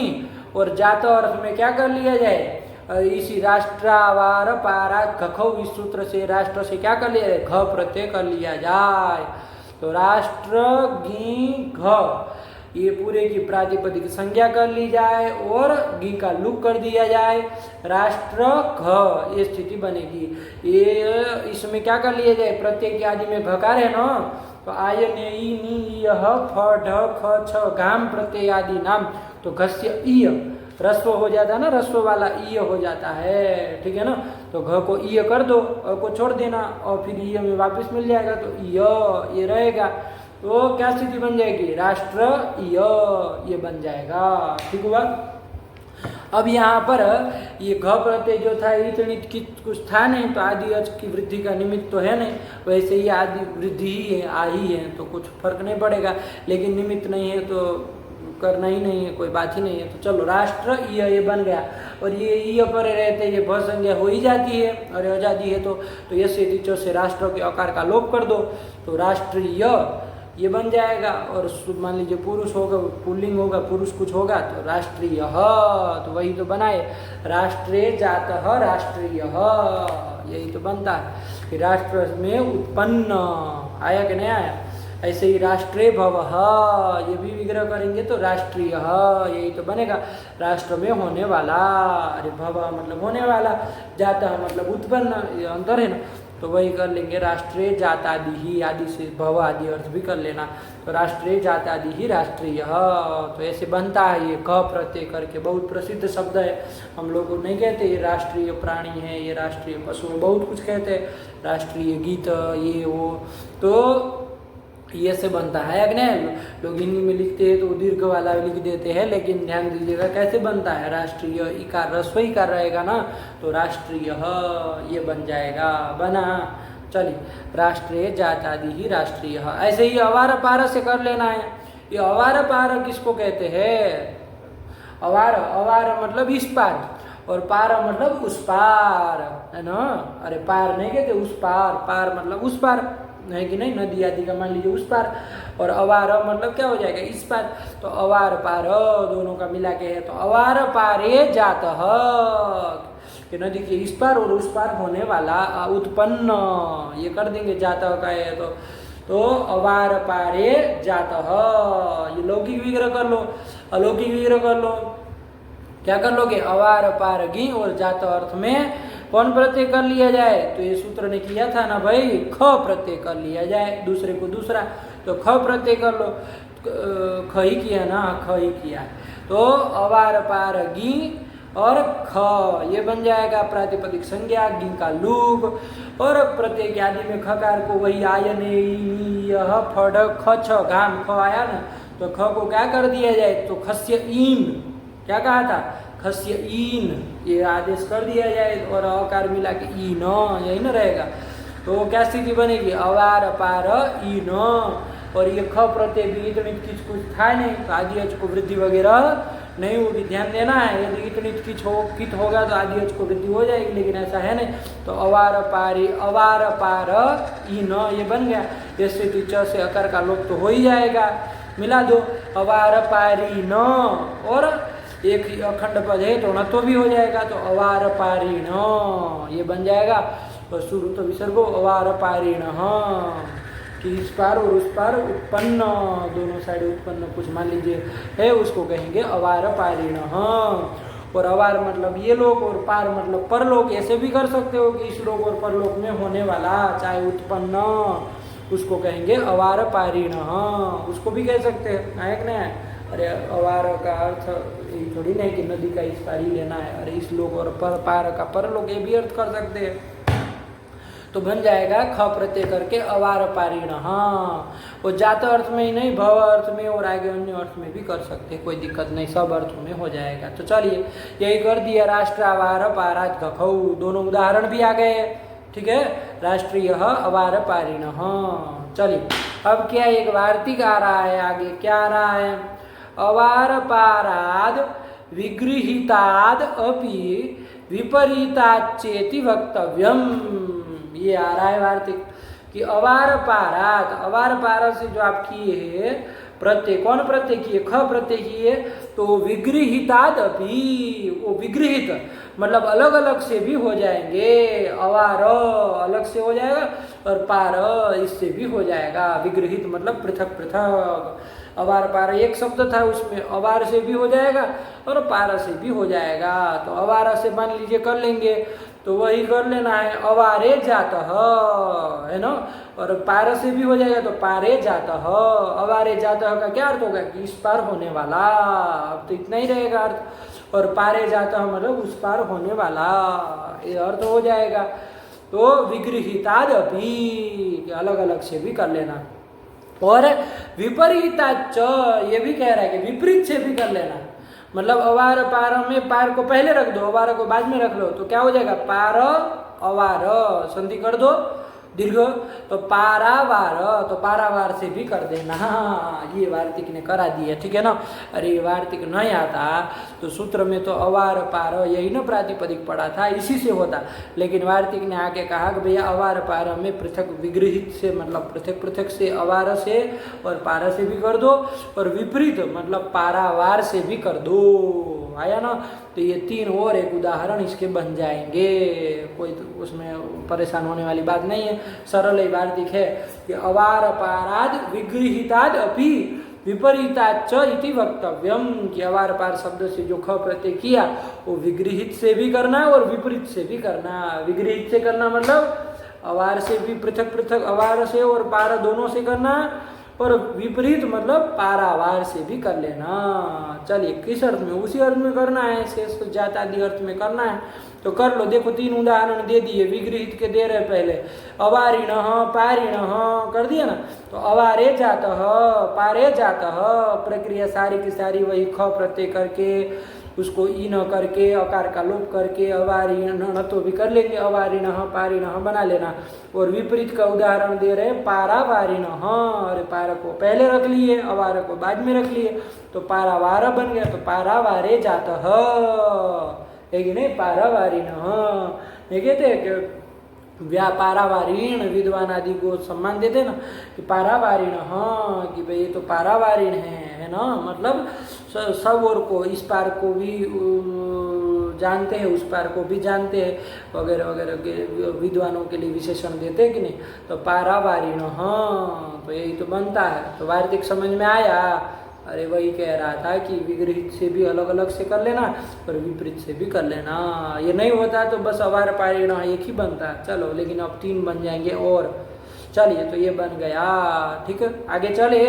और जात अर्थ में क्या कर लिया जाए? इसी राष्ट्रावार पारात खखौ, इस सूत्र से राष्ट्र से क्या कर लिया जाए? घ प्रत्यय कर लिया जाए। तो राष्ट्रज्ञ घ, ये पूरे की प्रातिपदिक संज्ञा कर ली जाए और गी का लुक कर दिया जाए, राष्ट्र घ, ये स्थिति बनेगी। ये इसमें क्या कर लिया जाए? प्रत्यय के आदि में घकार है ना, तो आय ने ई नी यह फ ढ ख छ घाम प्रत्यय आदि नाम, तो घस्य ईय रस्व हो जाता है ना, रस्व वाला ईय हो जाता है। ठीक है ना? तो घ को ईय कर दो, अ को छोड़ देना और फिर ईय में वापस मिल जाएगा, तो ईय ये रहेगा। तो क्या स्थिति बन जाएगी? राष्ट्र ईय, ये बन जाएगा। ठीक हुआ? अब यहाँ पर ये घ प्रत्यय जो था इतनित की कुछ था नहीं, तो आदि अच की वृद्धि का निमित्त तो है नहीं, वैसे ही आदि वृद्धि ही है, आ ही है, तो कुछ फर्क नहीं पड़ेगा। लेकिन निमित्त नहीं है तो करना ही नहीं है, कोई बात ही नहीं है। तो चलो राष्ट्र ये बन गया, और ये पर रहते ये भ संज्ञा हो ही जाती है और हो जाती है, तो यसे टीचर से राष्ट्र के आकार का लोप कर दो, तो राष्ट्रीय ये बन जाएगा। और मान लीजिए पुरुष होगा, पुल्लिंग होगा, पुरुष कुछ होगा तो राष्ट्रीय, तो वही तो बनाए, राष्ट्रे जातः राष्ट्रीय, यही तो बनता है कि राष्ट्र में उत्पन्न। आया कि नहीं आया? ऐसे ही राष्ट्रे भवः, ये भी विग्रह करेंगे तो राष्ट्रीय, यही तो बनेगा, राष्ट्र में होने वाला। अरे भव मतलब होने वाला, जातः मतलब उत्पन्न, ये अंतर है ना। तो वही कर लेंगे राष्ट्रीय जातादि ही, आदि से भव आदि अर्थ भी कर लेना। तो राष्ट्रीय जातादि ही राष्ट्रीय, तो ऐसे बनता है ये क प्रत्यय करके, बहुत प्रसिद्ध शब्द है। हम लोग को नहीं कहते ये राष्ट्रीय प्राणी है, ये राष्ट्रीय पशु है, बहुत कुछ कहते हैं, राष्ट्रीय गीत ये वो, तो ये से बनता है। अग्नि लोग हिंदी में लिखते हैं तो दीर्घ वाला लिख देते हैं, लेकिन ध्यान दीजिएगा कैसे बनता है। राष्ट्रीय इकार रस्व इकार रहेगा ना, तो राष्ट्रीय ये बन जाएगा, बना। चलिए, राष्ट्रीय जातादि ही राष्ट्रीय। ऐसे ही अवार पार से कर लेना है। ये अवार पार किसको कहते हैं? अवार, अवार मतलब इस पार, और पार मतलब उस पार, है ना। अरे पार नहीं कहते, उस पार, पार मतलब उस पार है कि नहीं, नदी आदि का मान लीजिए उस पार, और अवार मतलब क्या हो जाएगा, इस पार। तो अवार पार दोनों का मिला के है, तो अवार पारे जात कि नदी के इस पार और उस पार होने वाला उत्पन्न, ये कर देंगे जात का है तो अवार पारे जात। ये लौकिक विग्रह कर लो, अलौकिक विग्रह कर लो। क्या कर लोगे? अवार पार गी और जात अर्थ में कौन प्रत्यय कर लिया जाए? तो ये सूत्र ने किया था ना भाई, ख प्रत्यय कर लिया जाए, दूसरे को दूसरा, तो ख प्रत्यय कर लो। ख ही किया ना, ख ही किया, तो अवार पार गी और ख ये बन जाएगा प्रातिपदिक संज्ञा, गी का लूग, और प्रत्यय के आदि में खकार को वही आयन यह फड़ ख छ घाम ख आया ना, तो ख को क्या कर दिया जाए? तो खस्य ईन, क्या कहा था? खस्य ईन, ये आदेश कर दिया जाए, और अकार मिला के ईन, यही ना रहेगा। तो क्या स्थिति बनेगी? अवार पार ईन, और ये ख प्रत्यय भी इतनी कुछ था नहीं, तो आदि अच को वृद्धि वगैरह नहीं होगी, ध्यान देना है। यदि इतनी किच होगा तो आदि अच को वृद्धि हो जाएगी, लेकिन ऐसा है नहीं। तो अवार पारी, अवार पार ईन ये बन गया। ये स्थिति च से अकार का लोप तो हो ही जाएगा, मिला दो, अवार पारी न, और एक अखंड पद है तो णत्व भी हो जाएगा, तो अवार पारीण ये बन जाएगा। और शुरू तो विसर्गो अवार पारीण, कि इस पार और उस पार उत्पन्न, दोनों साइड उत्पन्न कुछ मान लीजिए है, उसको कहेंगे अवार पारीण। और अवार मतलब ये लोक, और पार मतलब परलोक, ऐसे भी कर सकते हो कि इस लोक और परलोक में होने वाला, चाहे उत्पन्न, उसको कहेंगे अवार पारीण, उसको भी कह सकते हैं, है कि नहीं? अरे अवार का अर्थ ये थोड़ी नहीं कि नदी का इस पार ही लेना है, अरे इस लोक और पर पार का परलोक, ये भी अर्थ कर सकते हैं। तो बन जाएगा ख प्रत्यय करके अवार पारीण। वो जात अर्थ में ही नहीं, भव अर्थ में और आगे अन्य अर्थ में भी कर सकते हैं, कोई दिक्कत नहीं, सब अर्थों में हो जाएगा। तो चलिए, यही कर दिया राष्ट्रावार पारात कखौ, दोनों उदाहरण भी आ गए, ठीक है। राष्ट्रीय अवार पारीण। चलिए, अब क्या एक वार्तिक आ रहा है आगे, क्या आ रहा है? अवार पाराद विगृहीताद अपि विपरीताचेति वक्तव्यम, ये आ रहा है वार्तिक कि अवार पारात, अवार पारा से जो आप किए है प्रत्यय, कौन प्रत्यय किए? ख प्रत्यय किए, तो विगृहीताद अपि, वो विगृहित मतलब अलग अलग से भी हो जाएंगे। अवार अलग से हो जाएगा, और पार इससे भी हो जाएगा। विगृहित मतलब पृथक पृथक। अवार पार एक शब्द था, उसमें अवार से भी हो जाएगा और पार से भी हो जाएगा। तो अवार से मान लीजिए कर लेंगे, तो वही कर लेना है, अवारे जात है ना, और पार से भी हो जाएगा तो पारे जात। अवारे जात का क्या अर्थ होगा? कि इस पार होने वाला, अब तो इतना ही रहेगा अर्थ। और पारे जात मतलब उस पार होने वाला, ये अर्थ हो जाएगा। तो विगृहीताद अपि, अलग अलग से भी कर लेना। और विपरीताच, ये भी कह रहा है कि विपरीत से भी कर लेना। मतलब अवार पार में पार को पहले रख दो, अवार को बाद में रख लो, तो क्या हो जाएगा? पार अवार, संधि कर दो दीर्घ, तो पारावार, तो पारावार से भी कर देना। ये वार्तिक ने करा दिया, ठीक है ना। अरे वार्तिक नहीं आता तो सूत्र में तो अवार पार यही ना प्रातिपदिक पड़ा था, इसी से होता। लेकिन वार्तिक ने आके कहा कि भैया अवार पार में पृथक विगृहित से मतलब पृथक पृथक से अवार से और पारा से भी कर दो, और विपरीत मतलब पारावार से भी कर दो। आया ना। तो ये तीन और एक उदाहरण इसके बन जाएंगे, कोई तो उसमें परेशान होने वाली बात नहीं है, सरल ही वार्तिक है कि अवार पाराद विगृहीताद अपि विपरीताच इति वक्तव्यम, कि अवार पार शब्द से जो ख प्रत्यय किया वो विगृहित से भी करना और विपरीत से भी करना। विगृहित से करना मतलब अवार से भी पृथक पृथक, अवार से और पारा दोनों से करना, और विपरीत मतलब पारावार से भी कर लेना। चलिए किस अर्थ में? उसी अर्थ में करना है, शेष जात आदि अर्थ में करना है तो कर लो। देखो 3 उदाहरण दे दिए, विगृहित के दे रहे पहले, अवारिण पारिण कर दिया ना, तो अवारे जातः पारे जातः, प्रक्रिया सारी की सारी वही ख प्रत्यय करके उसको ई न करके अकार का लोप करके अवारिण तो भी कर लेंगे, अवारिण पारिण बना लेना। और विपरीत का उदाहरण दे रहे पारावारिण, अरे पारा को पहले रख लिए अवार को बाद में रख लिए तो पारावार बन गया, तो पारावारे जातः है कि नहीं, पारावारिण। ये कहते हैं कि व्यापारावारीण, विद्वान आदि को सम्मान देते ना कि पारावारीण, हाँ कि भाई ये तो पारावारीण है ना, मतलब सब और को, इस पार को भी जानते हैं, उस पार को भी जानते हैं वगैरह वगैरह के विद्वानों के लिए विशेषण देते हैं कि नहीं, तो पारावारीण, हाँ तो यही तो बनता है। तो वार्तिक समझ में आया? अरे वही कह रहा था कि विगृहित से भी अलग अलग से कर लेना और विपरीत से भी कर लेना। ये नहीं होता तो बस अवार पारिण एक ही बनता है। चलो लेकिन अब 3 बन जाएंगे और। चलिए तो ये बन गया, ठीक है। आगे चले,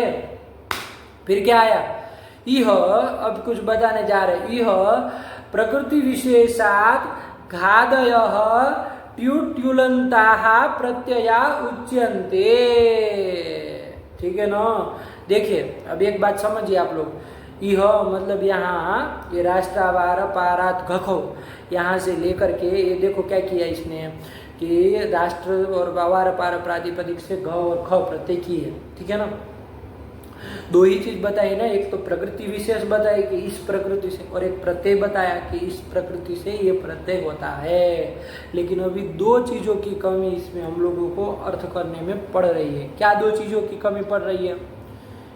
फिर क्या आया? इह, अब कुछ बताने जा रहे। इह प्रकृति विशेषात् घादयः ट्युट्युलन्ताः प्रत्यया उच्यन्ते। ठीक है ना। देखिए अब एक बात समझिए आप लोग, यह मतलब यहाँ ये राष्ट्रावार पारात घखो, यहाँ से लेकर के ये देखो क्या किया इसने कि राष्ट्र और अवार पार प्रातिपदिक से घ और ख प्रत्यय की है, ठीक है ना। 2 ही चीज बताई ना, एक तो प्रकृति विशेष बताई कि इस प्रकृति से, और एक प्रत्यय बताया कि इस प्रकृति से ये प्रत्यय होता है। लेकिन अभी 2 चीजों की कमी इसमें हम लोगों को अर्थ करने में पड़ रही है। क्या 2 चीजों की कमी पड़ रही है?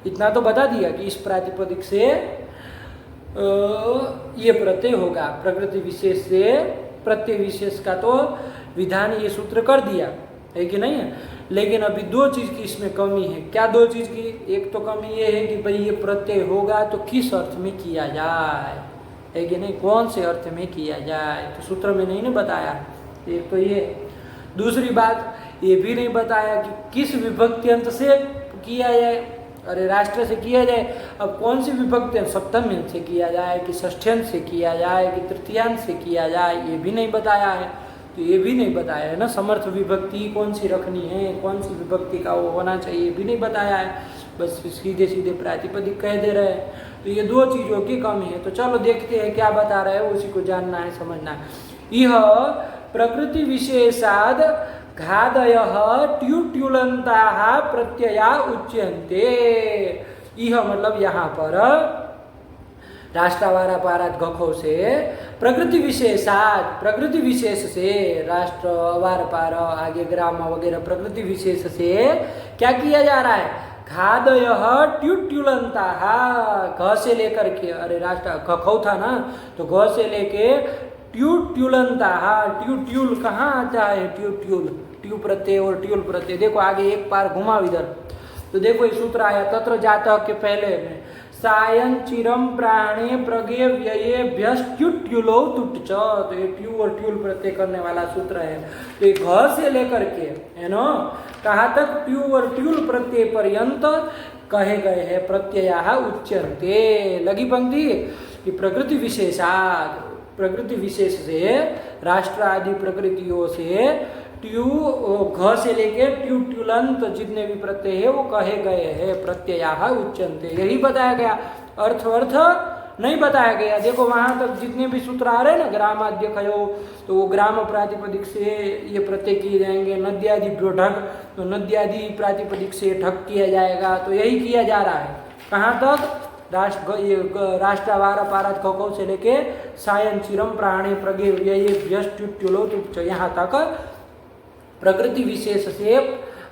इतना तो बता दिया कि इस प्रातिपदिक से ये प्रत्यय होगा, प्रकृति विशेष से प्रत्यय विशेष का तो विधान ये सूत्र कर दिया है कि नहीं है। लेकिन अभी 2 चीज की इसमें कमी है। क्या 2 चीज की? एक तो कमी ये है कि भाई ये प्रत्यय होगा तो किस अर्थ में किया जाए, है कि नहीं, कौन से अर्थ में किया जाए, तो सूत्र में नहीं ना बताया। एक तो ये, दूसरी बात ये भी नहीं बताया कि किस विभक्ति अंत से किया जाए। अरे राष्ट्र से किया जाए, अब कौन सी विभक्ति, सप्तमी से किया जाए कि षष्ठ्यंत से किया जाए कि तृतीयांत से किया जाए, ये भी नहीं बताया है। तो ये भी नहीं बताया है ना, समर्थ विभक्ति कौन सी रखनी है, कौन सी विभक्ति का वो होना चाहिए, भी नहीं बताया है। बस सीधे सीधे प्रातिपदिक कह दे रहे हैं। तो ये 2 चीज़ों की कमी है। तो चलो देखते हैं क्या बता रहे हैं, उसी को जानना है, समझना है। यह प्रकृति विशेषाद घादयः ट्युट्युलन्ताः प्रत्यया उच्यन्ते। यह मतलब यहाँ पर राष्ट्रावारा पारात घखो से प्रकृति विशेषात, प्रकृति विशेष से, राष्ट्र अवार पार आगे ग्राम वगैरह प्रकृति विशेष से क्या किया जा रहा है? घादयः ट्युट्युलन्ताः, घ से लेकर के, अरे राष्ट्र घखो था ना, तो घ से लेके ट्युट्युलन्ताः, ट्यूल कहाँ आता है? ट्यूल ट्यू प्रत्यय और ट्यूल प्रत्यय। देखो आगे एक बार घुमाओ इधर, तो देखो ये सूत्र आया तत्र जातः के पहले में, सायं चिरम प्राणे प्रगे व्ययेभ्यस्ट्युट्युलो तुट च, तो ये ट्यू और ट्यूल प्रत्यय करने वाला सूत्र है। तो ये घ से लेकर के, है ना, कहाँ तक? ट्यू और ट्यूल प्रत्यय पर्यंत कहे गए हैं प्रत्यया उच्यन्ते। लगी पंक्ति कि प्रकृति विशेषाद, प्रकृति विशेष से, राष्ट्र आदि प्रकृतियों से ट्यू घ से लेके ट्युट्युलंत जितने भी प्रत्यय है वो कहे गए हैं प्रत्यया उच्यन्ते। यही बताया गया, अर्थ नहीं बताया गया। देखो वहां तक जितने भी सूत्र आ रहे हैं ना, ग्रामाद्य खयो, तो वो ग्राम प्रातिपदिक से ये प्रत्यय किए जाएंगे। नद्यादि ढक, तो नद्यादि प्रातिपदिक से ढक किया जाएगा। तो यही किया जा रहा है। कहाँ तक? राष्ट्रावार पारात घखो से लेके सायं चिरम प्राणे प्रगे व्ययेभ्यस्ट्युट्युलो तुट च, यहाँ तक प्रकृति विशेष से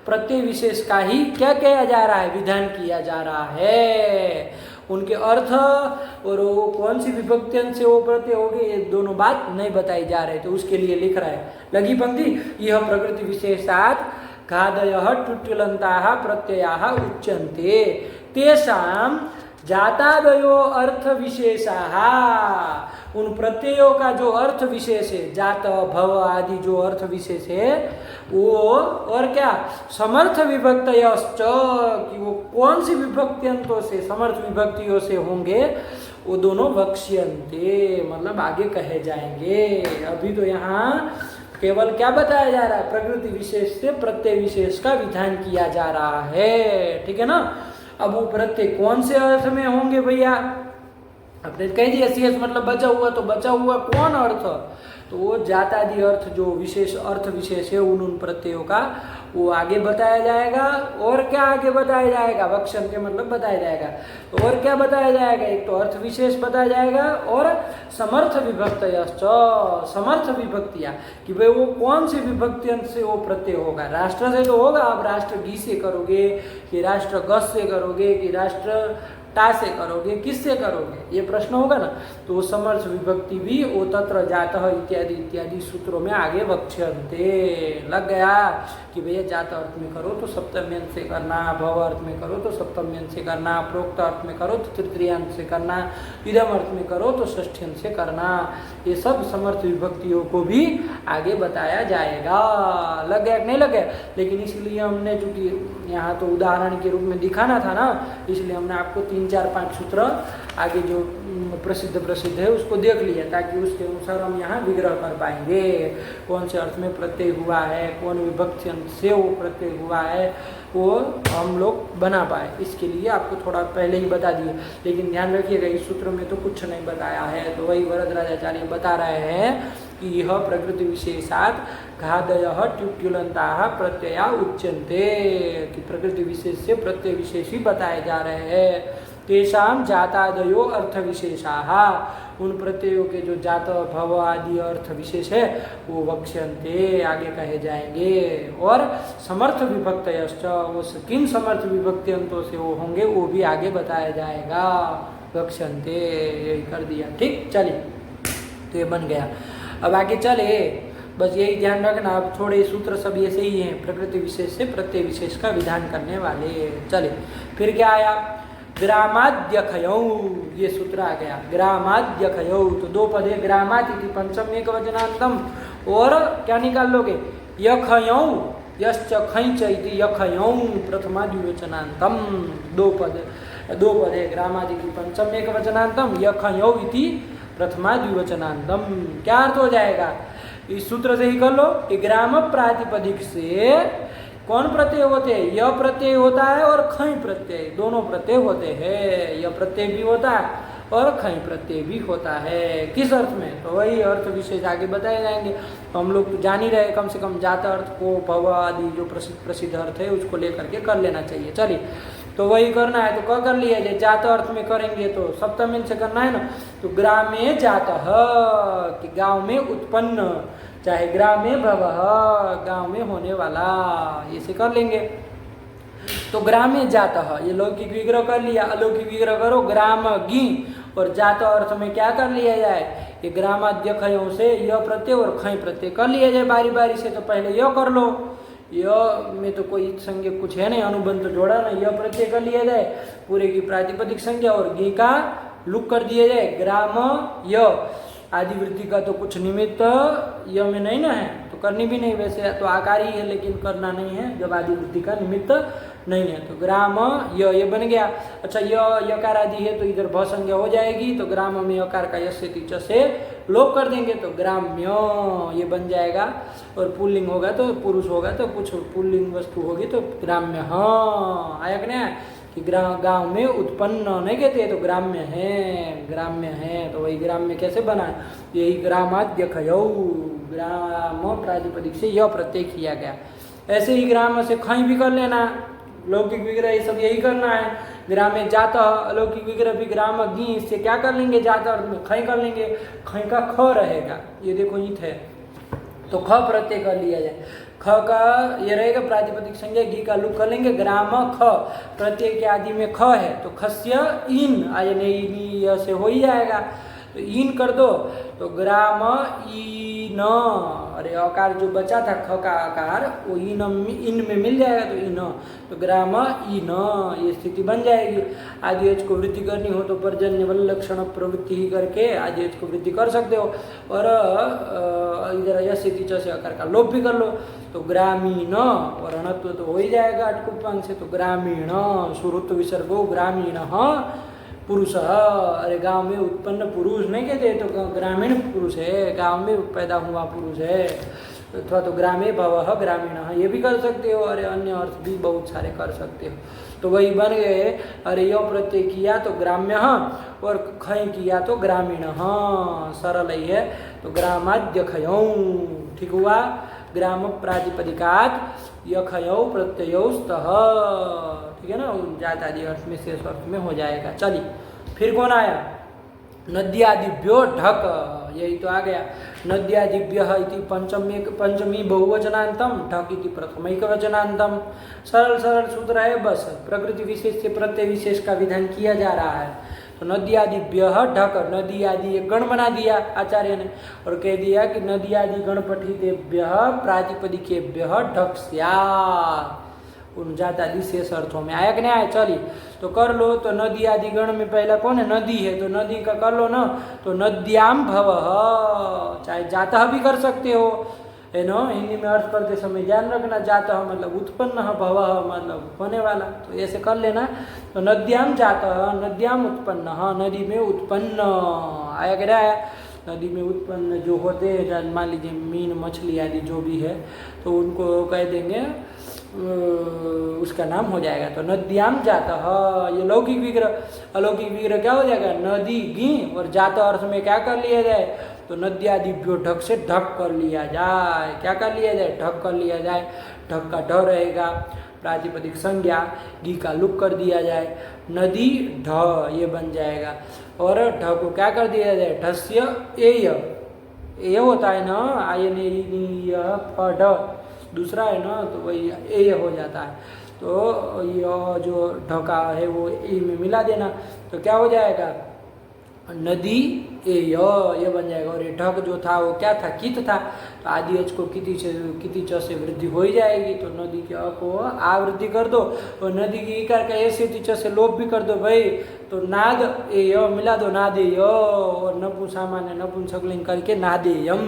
प्रत्यय विशेष का ही क्या किया जा रहा है? विधान किया जा रहा है। उनके अर्थ और वो कौन सी विभक्ति से वो प्रत्यय हो गए, ये दोनों बात नहीं बताई जा रहे, तो उसके लिए लिख रहा है। लगी पंक्ति, यह प्रकृति विशेषात् घादयः ट्युट्युलन्ताः प्रत्ययाः उच्यन्ते तेषां जातादयो अर्थ विशेषाः। उन प्रत्ययों का जो अर्थ विशेष है, जात भव आदि जो अर्थ विशेष है वो, और क्या समर्थ विभक्तयश्च, कि वो कौन सी विभक्तियों से, समर्थ विभक्तियों से होंगे, वो दोनों वक्ष्यन्ते, मतलब आगे कहे जाएंगे। अभी तो यहाँ केवल क्या बताया जा रहा है, प्रकृति विशेष से प्रत्यय विशेष का विधान किया जा रहा है, ठीक है ना। अब वो प्रत्यय कौन से अर्थ में होंगे भैया, आपने कह दिया सी मतलब बचा हुआ, तो बचा हुआ कौन अर्थ, तो वो जातादि अर्थ जो विशेष अर्थ विशेष है उन प्रत्ययों का वो आगे बताया जाएगा। और क्या आगे बताया जाएगा, वक्षण के मतलब बताया जाएगा, तो और क्या बताया जाएगा, एक तो अर्थ विशेष बताया जाएगा और समर्थ विभक्तयश्च, समर्थ विभक्तियां, कि भाई वो कौन सी विभक्ति से वो प्रत्यय होगा। राष्ट्र से तो होगा, आप राष्ट्र गी से करोगे कि राष्ट्र गस से करोगे कि राष्ट्र टा से करोगे, किससे करोगे, ये प्रश्न होगा ना। तो वो समर्थ विभक्ति भी वो तत्र जातः इत्यादि इत्यादि सूत्रों में आगे वक्ष्यन्ते लग गया कि भैया जात अर्थ में करो तो सप्तम्यंत से करना, भव अर्थ में करो तो सप्तम्यंत से करना, प्रोक्त अर्थ में करो तो तृतीयांत से करना, इदम अर्थ में करो तो षष्ठ्यंत से करना। ये सब समर्थ विभक्तियों को भी आगे बताया जाएगा। लग गया कि नहीं लग गया, लेकिन इसलिए हमने चूंकि यहाँ तो उदाहरण के रूप में दिखाना था ना, इसलिए हमने आपको 3, 4, 5 सूत्र आगे जो प्रसिद्ध है उसको देख लिया, ताकि उसके अनुसार हम यहाँ विग्रह कर पाएंगे कौन से अर्थ में प्रत्यय हुआ है, कौन विभक्ति से वो प्रत्यय हुआ है, वो हम लोग बना पाए। इसके लिए आपको थोड़ा पहले ही बता दिए, लेकिन ध्यान रखिएगा इस सूत्र में तो कुछ नहीं बताया है। तो वही वरदराजाचार्य बता रहे हैं कि यह प्रकृति विशेषात घादयः ट्युट्युलन्ताः प्रत्यया उच्यन्ते, कि प्रकृति विशेष से प्रत्यय विशेष ही बताए जा रहे हैं। तेषाम जातादयो अर्थ विशेषाः, उन प्रत्ययों के जो जात भव आदि अर्थ विशेष है वो वक्ष्यन्ते आगे कहे जाएंगे। और समर्थ विभक्तयश्च, वो किन समर्थ विभक्तियों से वो होंगे वो भी आगे बताया जाएगा। वक्ष्यन्ते यही कर दिया, ठीक। चलिए तो ये बन गया। अब आगे चले, बस यही ध्यान रखना, अब थोड़े सूत्र सब ऐसे ही हैं, प्रकृति विशेष से प्रत्यय विशेष का विधान करने वाले। चले फिर क्या आया, ग्रामाद्यखयौ, ये सूत्र आ गया। ग्रामाद्यखयौ तो 2 पद है, ग्रामात् इति पंचम एक वचनांतम, और क्या निकाल लोगे, यखयौ यश्च खञ्च इति यखयौ प्रथमा द्विवचनांतम। 2 पद है, ग्रामात् इति पंचम एक वचनांतम, यखयौ इति प्रथमा द्विवचनांतम। क्या अर्थ हो जाएगा, इस सूत्र से ही कर लो कि ग्राम प्रातिपदिक से कौन प्रत्यय होते हैं, यह प्रत्यय होता है और खई प्रत्यय, दोनों प्रत्यय होते हैं। यह प्रत्यय भी होता है और खई प्रत्यय भी होता है। किस अर्थ में, तो वही अर्थ विशेष आगे बताए जाएंगे। तो हम लोग तो जान ही रहे, कम से कम जात अर्थ को, भव आदि जो प्रसिद्ध अर्थ है उसको लेकर के कर लेना चाहिए। चलिए तो वही करना है, तो क्या कर लिया जाए, जात अर्थ में करेंगे तो सप्तमी से करना है ना। तो ग्रामे जातः, कि गांव में उत्पन्न, चाहे ग्रामे भवः, गांव में होने वाला, इसे कर लेंगे। तो ग्रामे जातः, ये लौकिक विग्रह कर लिया। अलौकिक विग्रह करो, ग्राम गी, और जात अर्थ में क्या कर लिया जाए, ये ग्रामाद्यखयों से यह प्रत्यय और खय प्रत्यय कर लिया जाए बारी बारी से। तो पहले यह कर लो, यह में तो कोई संज्ञा कुछ है नहीं, अनुबंध तो जोड़ा ना, यह प्रत्यय कर लिया जाए पूरे की प्रातिपदिक संज्ञा, और गी का लुक कर दिया जाए। ग्राम य आदि वृद्धि का तो कुछ निमित्त य में नहीं ना है, तो करनी भी नहीं, वैसे तो आकार ही है लेकिन करना नहीं है जब आदि वृद्धि का निमित्त नहीं है। तो ग्राम ये बन गया। अच्छा, यकार आदि है तो इधर भ संज्ञा हो जाएगी, तो ग्राम में यकार का यश से लोप कर देंगे तो ग्राम्य ये बन जाएगा। और पुल्लिंग होगा तो पुरुष होगा तो कुछ पुल्लिंग वस्तु होगी तो ग्राम्य। हाँ आया कि नहीं, कि गांव में उत्पन्न नहीं कहते तो ग्राम्य है। तो वही ग्राम्य कैसे बना, यही ग्रामाद्यखयौ, ग्राम प्रातिपदिक से यह प्रत्यय किया गया। ऐसे ही ग्राम से खई भी कर लेना, लौकिक विग्रह ये सब यही करना है। ग्रामे जातः, अलौकिक विग्रह भी ग्राम गी, इससे क्या कर लेंगे, जातः अर्थ में खई कर लेंगे, खई का ख रहेगा, ये देखो ईंट है तो ख प्रत्यय कर लिया जाए। ख का ये रहेगा प्रातिपदिक संज्ञा, घी का लुक कर लेंगे, ग्राम ख, प्रत्यय के आदि में ख है तो खस्य इन आयने से हो ही जाएगा। तो इन कर दो तो ग्राम इन, अरे अकार जो बचा था ख का आकार वो इन में मिल जाएगा तो इन, तो ग्राम इन, ये स्थिति बन जाएगी। आदि एच को वृद्धि करनी हो तो पर्जन्य बल लक्षण प्रवृत्ति ही करके आदि एच को वृद्धि कर सकते हो, और इधर यश से आकार का लोप भी कर लो तो ग्रामीण, और अणत्व तो हो ही जाएगा अटकुपांग से, तो ग्रामीण सुरुत्व विसर्ग ग्रामीण पुरुष, अरे गांव में उत्पन्न पुरुष नहीं कहते तो ग्रामीण पुरुष है, गांव में पैदा हुआ पुरुष है, अथवा तो ग्रामे भव ग्रामीण, ये भी कर सकते हो। अरे अन्य अर्थ भी बहुत सारे कर सकते हो। तो वही बन गए, अरे यो प्रत्यय किया तो ग्राम्य और खय किया तो ग्रामीण, सरल ही है। तो ग्रामाद्य खयौ, ठीक हुआ। ग्राम प्रातिपदिकात यखयौ प्रत्ययौ स्तः, ठीक है ना, जात आदि अर्थ में शेष अर्थ में हो जाएगा। चलिए फिर कौन आया, नद्यादिभ्यो ढक, यही तो आ गया। नद्यादिभ्यः इति पंचमी बहुवचनांतम, ढक इति प्रथमैकवचनांतम। सरल सरल सूत्र है, बस प्रकृति विशेष से प्रत्यय विशेष का विधान किया जा रहा है। तो नद्यादिभ्यः ढक, नदी आदि एक गण बना दिया आचार्य ने और कह दिया कि नद्यादि गण पठितेभ्यः प्रातिपदिकेभ्यः ढक स्यात्, उन जात आदि शेष अर्थों में आया कि नहीं आया। चलिए तो कर लो। तो नदी आदि गण में पहला कौन है, नदी है, तो नदी का कर लो ना। तो नद्याम भवः, चाहे जातः भी कर सकते हो, है ना, हिंदी में अर्थ करते समय ध्यान रखना, जातः मतलब उत्पन्न, भवः मतलब होने वाला, तो ऐसे कर लेना। तो नद्याम जातः, नद्याम उत्पन्न, नदी में उत्पन्न आया कि नहीं आया। नदी में उत्पन्न जो होते हैं, मान लीजिए मीन मछली आदि जो भी है, तो उनको कह देंगे उसका नाम हो जाएगा। तो नद्याम जातः, ये लौकिक विग्रह। अलौकिक विग्रह क्या हो जाएगा, नदी गी, और जातः अर्थ में क्या कर लिया जाए, तो नद्यादिभ्यो ढक से ढक कर लिया जाए। क्या कर लिया जाए, ढक कर लिया जाए। ढक का ढ रहेगा, प्रातिपदिक संज्ञा, गी का लुक कर दिया जाए, नदी ढ ये बन जाएगा। और ढ को क्या कर दिया जाए, ढस्य एय, ए होता है ना, आयन ढ दूसरा है ना, तो वही ए हो जाता है। तो यह जो ढका है वो ए में मिला देना, तो क्या हो जाएगा, नदी ए ये बन जाएगा। और ये ढक जो था वो क्या था, कित था, तो आदि एच को किति च से वृद्धि हो ही जाएगी। तो नदी के अ को आ वृद्धि कर दो, और नदी की इकार का ए से च से लोप भी कर दो भाई। तो नाद ए मिला दो, नादेय, और नपु सामान्य नपुंसकलिंग करके नादेयम,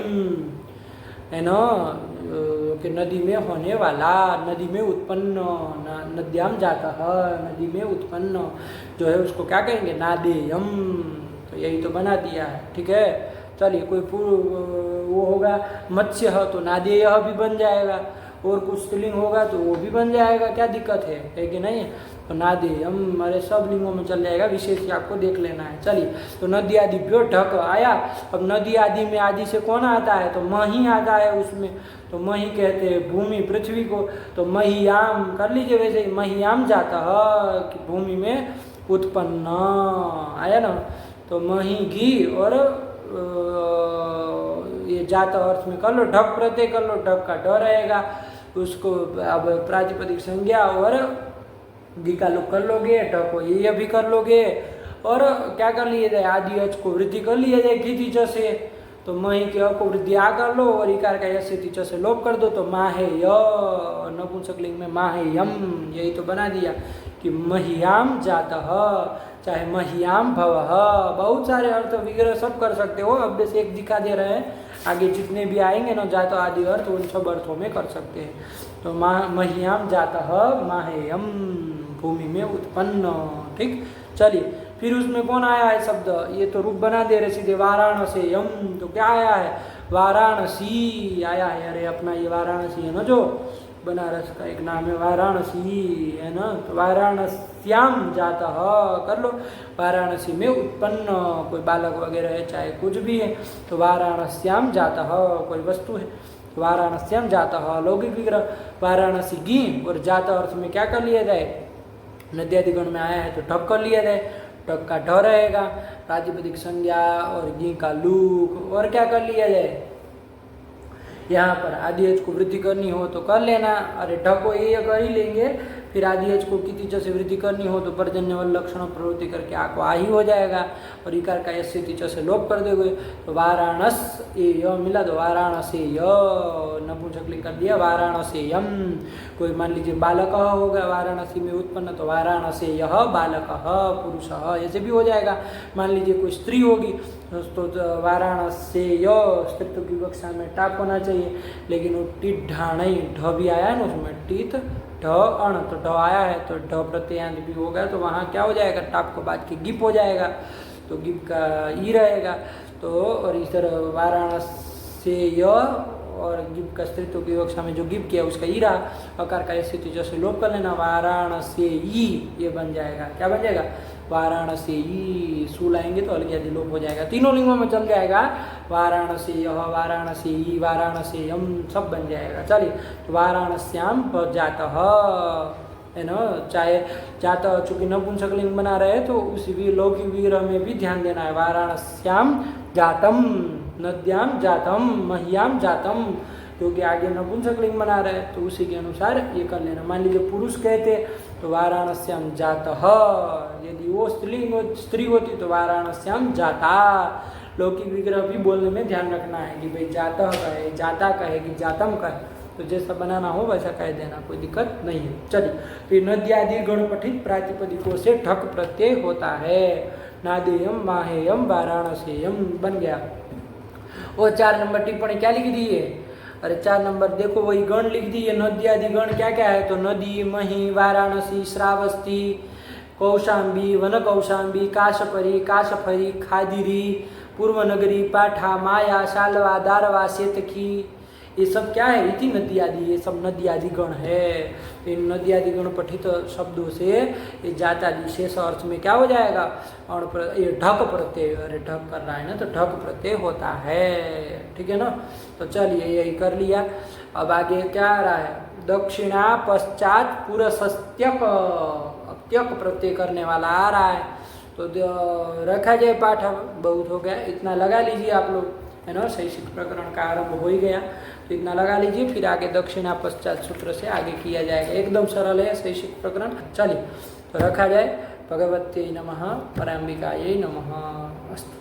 है ना, कि नदी में होने वाला, नदी में उत्पन्न, नद्याम जाता है, नदी में उत्पन्न जो है उसको क्या कहेंगे, नादेयम। तो यही तो बना दिया है, ठीक है। चलिए कोई वो होगा मत्स्य तो नादेय भी बन जाएगा, और कुछ स्त्रीलिंग होगा तो वो भी बन जाएगा, क्या दिक्कत है कि नहीं। तो नादेयम, हमारे सब लिंगों में चल जाएगा, विशेष आपको देख लेना है। चलिए तो नदी आदि भ्यो ढक आया। अब नदी आदि में आदि से कौन आता है, तो मही आता है उसमें। तो मही कहते हैं भूमि पृथ्वी को, तो महियाम कर लीजिए, वैसे महियाम जाता है कि भूमि में उत्पन्न, आया ना। तो मही घी, और ये जाता अर्थ में कर लो, ढक प्रत्यय कर लो, ढक का ढ रहेगा, उसको अब प्रातिपदिक संज्ञा और गी का लोग कर लोगे, ढ को ये भी कर लोगे, और क्या कर लिया जाए, आदि अच को वृद्धि कर लिया जाए किति च से। तो मही के अ को वृद्धि आ कर लो, और इकार का यश से च से लोप कर दो, तो माहे य, नपुंसकलिंग में माहे यम, यही तो बना दिया कि महियाम जातः, चाहे महियाम भवः, बहुत सारे अर्थ विग्रह सब कर सकते हो। अब जैसे एक दिखा दे रहे हैं, आगे जितने भी आएंगे ना जातो आदि अर्थ, उन सब अर्थों में कर सकते हैं। तो महियाम जातः माहेयम, भूमि में उत्पन्न, ठीक। चलिए फिर उसमें कौन आया है शब्द, ये तो रूप बना दे रहे सीधे, वाराणसेयम। तो क्या आया है, वाराणसी आया है। अरे अपना ये वाराणसी है ना, जो बनारस का एक नाम है वाराणसी, है ना। तो वाराणस्याम जातः कर लो, वाराणसी में उत्पन्न, कोई बालक वगैरह है, चाहे कुछ भी है, तो वाराणस्याम जातः कोई वस्तु है, वाराणस्याम जातः लौकिक विग्रह। वाराणसी गी, और जातः अर्थ में क्या कर लिया जाए, नद्यादिगण में आया है तो ढक कर लिया जाए, ढक का ढ रहेगा, प्रातिपदिक संज्ञा और गी का लूक, और क्या कर लिया जाए, यहाँ पर आदि एच को वृद्धि करनी हो तो कर लेना। अरे ढ को ये कर ही लेंगे, फिर आदि एच को किति च से वृद्धि करनी हो तो पर्जन्य लक्षण प्रवृत्ति करके आ को आ ही हो जाएगा, और इकार का एस च से लोप कर दोगे तो वाराणस ए य मिला तो वाराणसी य, नपुंसकलिंग कर दिया वाराणसेयम। कोई मान लीजिए बालक होगा वाराणसी में उत्पन्न तो वाराणसी यह बालक पुरुष ऐसे भी हो जाएगा। मान लीजिए कोई स्त्री होगी तो वाराणसेय स्त्रीत्व की विवक्षा में टाप होना चाहिए, लेकिन वो टीठ ढा नहीं, ढ भी आया है ना उसमें, टीथ ढ अण तो ढ आया है तो ढ प्रत्ययांत भी होगा तो वहाँ क्या हो जाएगा, टाप को बाद के गिप हो जाएगा तो गिप का ई रहेगा। तो और इस तरह वाराणसेय और गिप का स्त्रीत्व की विवक्षा में जो गिप किया उसका ई रहा, अकार का ऐसे जैसे लोप कर लेना वाराणसी ये बन जाएगा। क्या बन जाएगा, वाराणसी सू लाएंगे तो अलग आदि लोप हो जाएगा। तीनों लिंगों में चल जाएगा, वाराणसी यह वाराणसी वाराणसी हम सब बन जाएगा। चलिए तो वाराणस्याम जातः है ना, चाहे जाता चूंकि नपुंसकलिंग बना रहे तो उसी भी लौकिक विग्रह में भी ध्यान देना है। वाराणस्याम जातम, नद्याम जातम, मह्याम जातम, क्योंकि आगे नपुंसकलिंग बना रहे तो उसी के अनुसार ये कर लेना। मान लीजिए पुरुष कहते तो वाराणस्याम जातः, यदि वो स्त्री होती तो वाराणस्याम जाता। लौकिक विग्रह भी बोलने में ध्यान रखना है कि भाई जातः कहे, जाता कहे कि जातम कहे, तो जैसा बनाना हो वैसा कह देना, कोई दिक्कत नहीं है। चलिए तो नद्यादि गण पठित प्रातिपदिकों से ढक प्रत्यय होता है। नादेयम माहेयम वाराणसेयम बन गया। और 4 नंबर टिप्पणी क्या लिख दी है, अरे 4 नंबर देखो वही गण लिख दी है। नद्यादि गण क्या क्या है, तो नदी, मही, वाराणसी, श्रावस्ती, कौशाम्बी, वन कौशाम्बी, काशपरी, काशफरी, खादिरी, पूर्वनगरी, पाठा, माया, शालवा, दारवा, सेतकी, ये सब क्या है, इति नदी आदि, ये सब नदी आदि गण है। इन नदी आदि गण पठित शब्दों से ये जात आदि शेष अर्थ में क्या हो जाएगा, और ये ढक प्रत्यय, अरे ढक कर रहा है ना तो ढक प्रत्यय होता है, ठीक है ना। तो चलिए यही कर लिया। अब आगे क्या आ रहा है, दक्षिणा पश्चात पुरस्त्यक, त्यक प्रत्यय करने वाला आ रहा है। तो रखा जाए पाठ, अब बहुत हो गया, इतना लगा लीजिए आप लोग, है ना। शैक्षिक प्रकरण का आरंभ हो ही गया तो इतना लगा लीजिए, फिर आगे दक्षिणा पश्चात सूत्र से आगे किया जाएगा। एकदम सरल है शैक्षिक प्रकरण। चलिए तो रखा जाए। भगवत्यै नमः, पराम्बिकायै नमः। अस्तु।